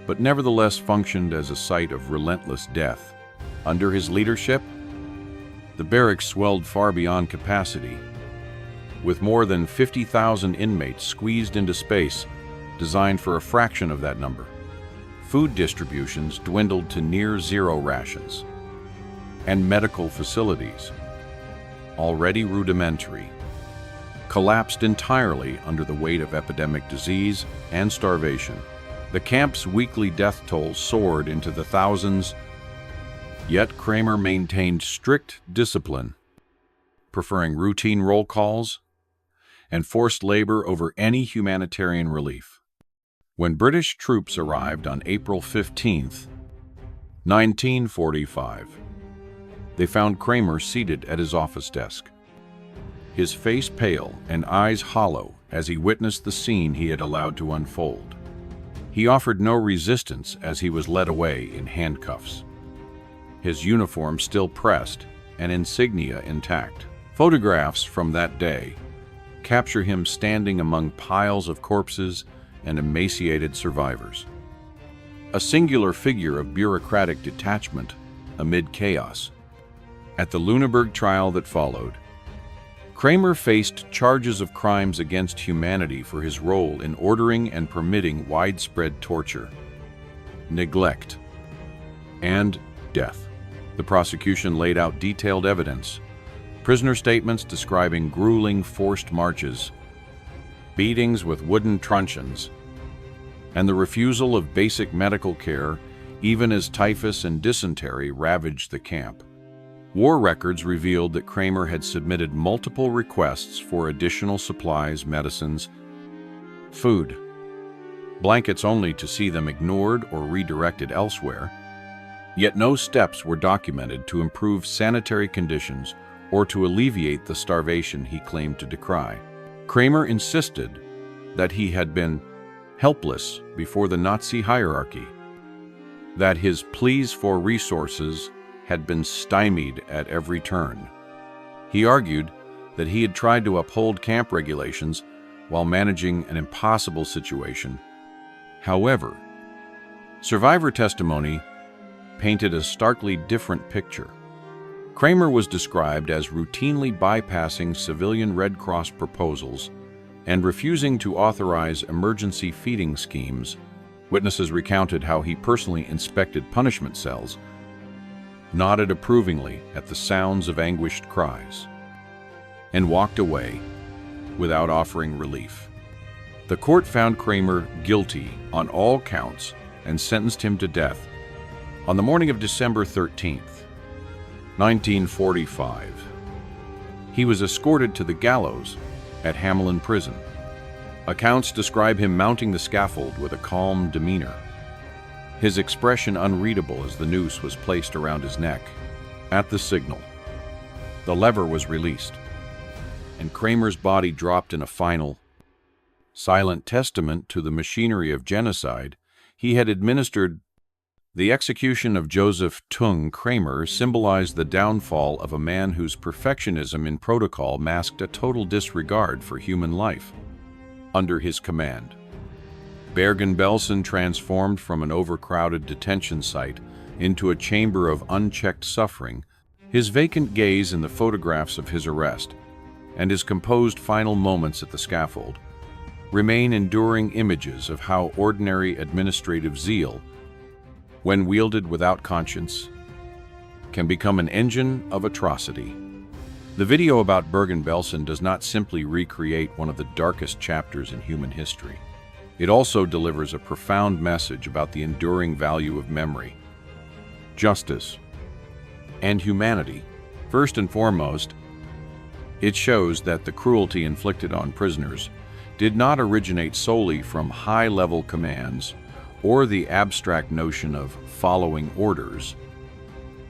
but nevertheless functioned as a site of relentless death. Under his leadership, the barracks swelled far beyond capacity, with more than 50,000 inmates squeezed into space designed for a fraction of that number. Food distributions dwindled to near-zero rations, and medical facilities, already rudimentary, collapsed entirely under the weight of epidemic disease and starvation. The camp's weekly death toll soared into the thousands, yet Kramer maintained strict discipline, preferring routine roll calls and forced labor over any humanitarian relief. When British troops arrived on April 15, 1945, they found Kramer seated at his office desk, his face pale and eyes hollow as he witnessed the scene he had allowed to unfold. He offered no resistance as he was led away in handcuffs, his uniform still pressed and insignia intact. Photographs from that day capture him standing among piles of corpses and emaciated survivors, a singular figure of bureaucratic detachment amid chaos. At the Lüneburg trial that followed, Kramer faced charges of crimes against humanity for his role in ordering and permitting widespread torture, neglect, and death. The prosecution laid out detailed evidence, prisoner statements describing grueling forced marches, beatings with wooden truncheons, and the refusal of basic medical care even as typhus and dysentery ravaged the camp. War records revealed that Kramer had submitted multiple requests for additional supplies, medicines, food, blankets only to see them ignored or redirected elsewhere. Yet no steps were documented to improve sanitary conditions or to alleviate the starvation he claimed to decry. Kramer insisted that he had been helpless before the Nazi hierarchy, that his pleas for resources had been stymied at every turn. He argued that he had tried to uphold camp regulations while managing an impossible situation. However, survivor testimony painted a starkly different picture. Kramer was described as routinely bypassing civilian Red Cross proposals and refusing to authorize emergency feeding schemes. Witnesses recounted how he personally inspected punishment cells, nodded approvingly at the sounds of anguished cries, and walked away without offering relief. The court found Kramer guilty on all counts and sentenced him to death on the morning of December 13, 1945. He was escorted to the gallows at Hamelin Prison. Accounts describe him mounting the scaffold with a calm demeanor, his expression unreadable as the noose was placed around his neck. At the signal, the lever was released, and Kramer's body dropped in a final, silent testament to the machinery of genocide he had administered. The execution of Josef Kramer symbolized the downfall of a man whose perfectionism in protocol masked a total disregard for human life. Under his command, Bergen-Belsen transformed from an overcrowded detention site into a chamber of unchecked suffering. His vacant gaze in the photographs of his arrest and his composed final moments at the scaffold remain enduring images of how ordinary administrative zeal, when wielded without conscience, can become an engine of atrocity. The video about Bergen-Belsen does not simply recreate one of the darkest chapters in human history. It also delivers a profound message about the enduring value of memory, justice, and humanity. First and foremost, it shows that the cruelty inflicted on prisoners did not originate solely from high-level commands or the abstract notion of following orders,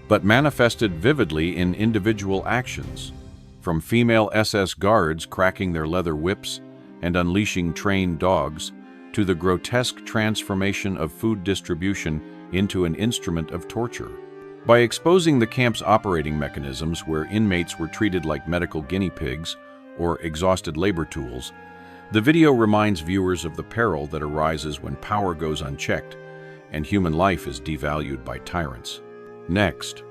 but manifested vividly in individual actions, from female SS guards cracking their leather whips and unleashing trained dogs to the grotesque transformation of food distribution into an instrument of torture. By exposing the camp's operating mechanisms, where inmates were treated like medical guinea pigs or exhausted labor tools, the video reminds viewers of the peril that arises when power goes unchecked and human life is devalued by tyrants. Next,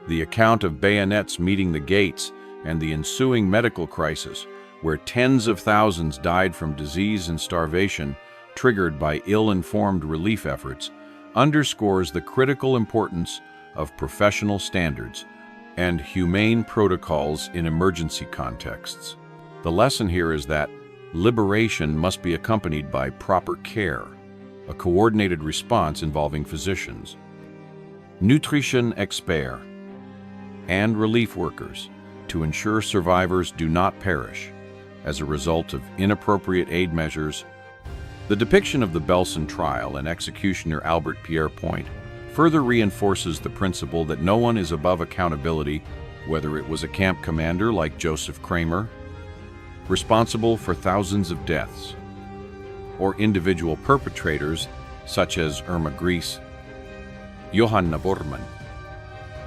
the account of bayonets meeting the gates and the ensuing medical crisis, where tens of thousands died from disease and starvation triggered by ill-informed relief efforts, underscores the critical importance of professional standards and humane protocols in emergency contexts. The lesson here is that liberation must be accompanied by proper care, a coordinated response involving physicians, nutrition experts, and relief workers to ensure survivors do not perish as a result of inappropriate aid measures. The depiction of the Belsen trial and executioner Albert Pierrepoint further reinforces the principle that no one is above accountability, whether it was a camp commander like Josef Kramer, responsible for thousands of deaths, or individual perpetrators such as Irma Grese, Johanna Bormann,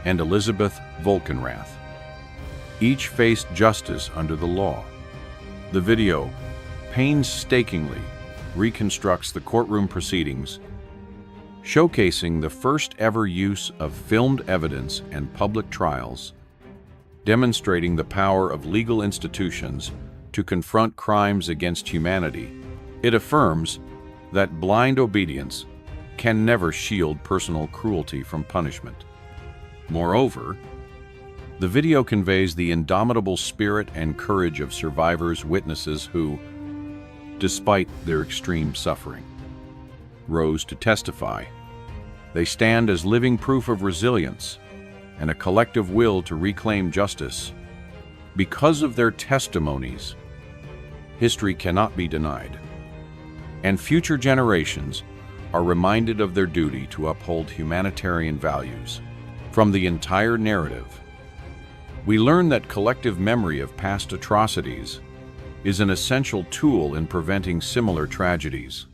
and Elizabeth Volkenrath. Each faced justice under the law. The video painstakingly reconstructs the courtroom proceedings, showcasing the first ever use of filmed evidence and public trials, demonstrating the power of legal institutions to confront crimes against humanity. It affirms that blind obedience can never shield personal cruelty from punishment. Moreover, the video conveys the indomitable spirit and courage of survivors' witnesses who, despite their extreme suffering, rose to testify. They stand as living proof of resilience and a collective will to reclaim justice. Because of their testimonies, history cannot be denied, and future generations are reminded of their duty to uphold humanitarian values. From the entire narrative, we learn that collective memory of past atrocities is an essential tool in preventing similar tragedies.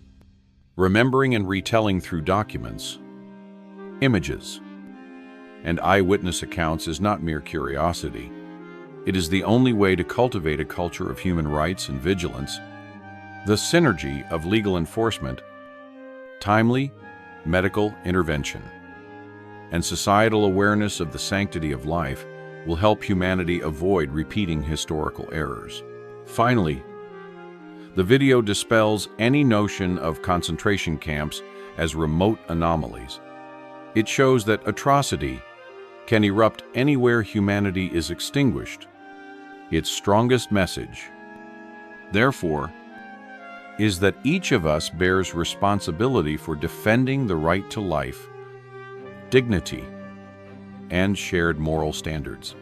Remembering and retelling through documents, images, and eyewitness accounts is not mere curiosity. It is the only way to cultivate a culture of human rights and vigilance. The synergy of legal enforcement, timely medical intervention, and societal awareness of the sanctity of life will help humanity avoid repeating historical errors. Finally, the video dispels any notion of concentration camps as remote anomalies. It shows that atrocity can erupt anywhere humanity is extinguished. Its strongest message, therefore, is that each of us bears responsibility for defending the right to life, dignity, and shared moral standards,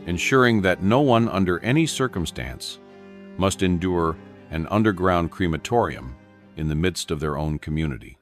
ensuring that no one under any circumstance must endure an underground crematorium in the midst of their own community.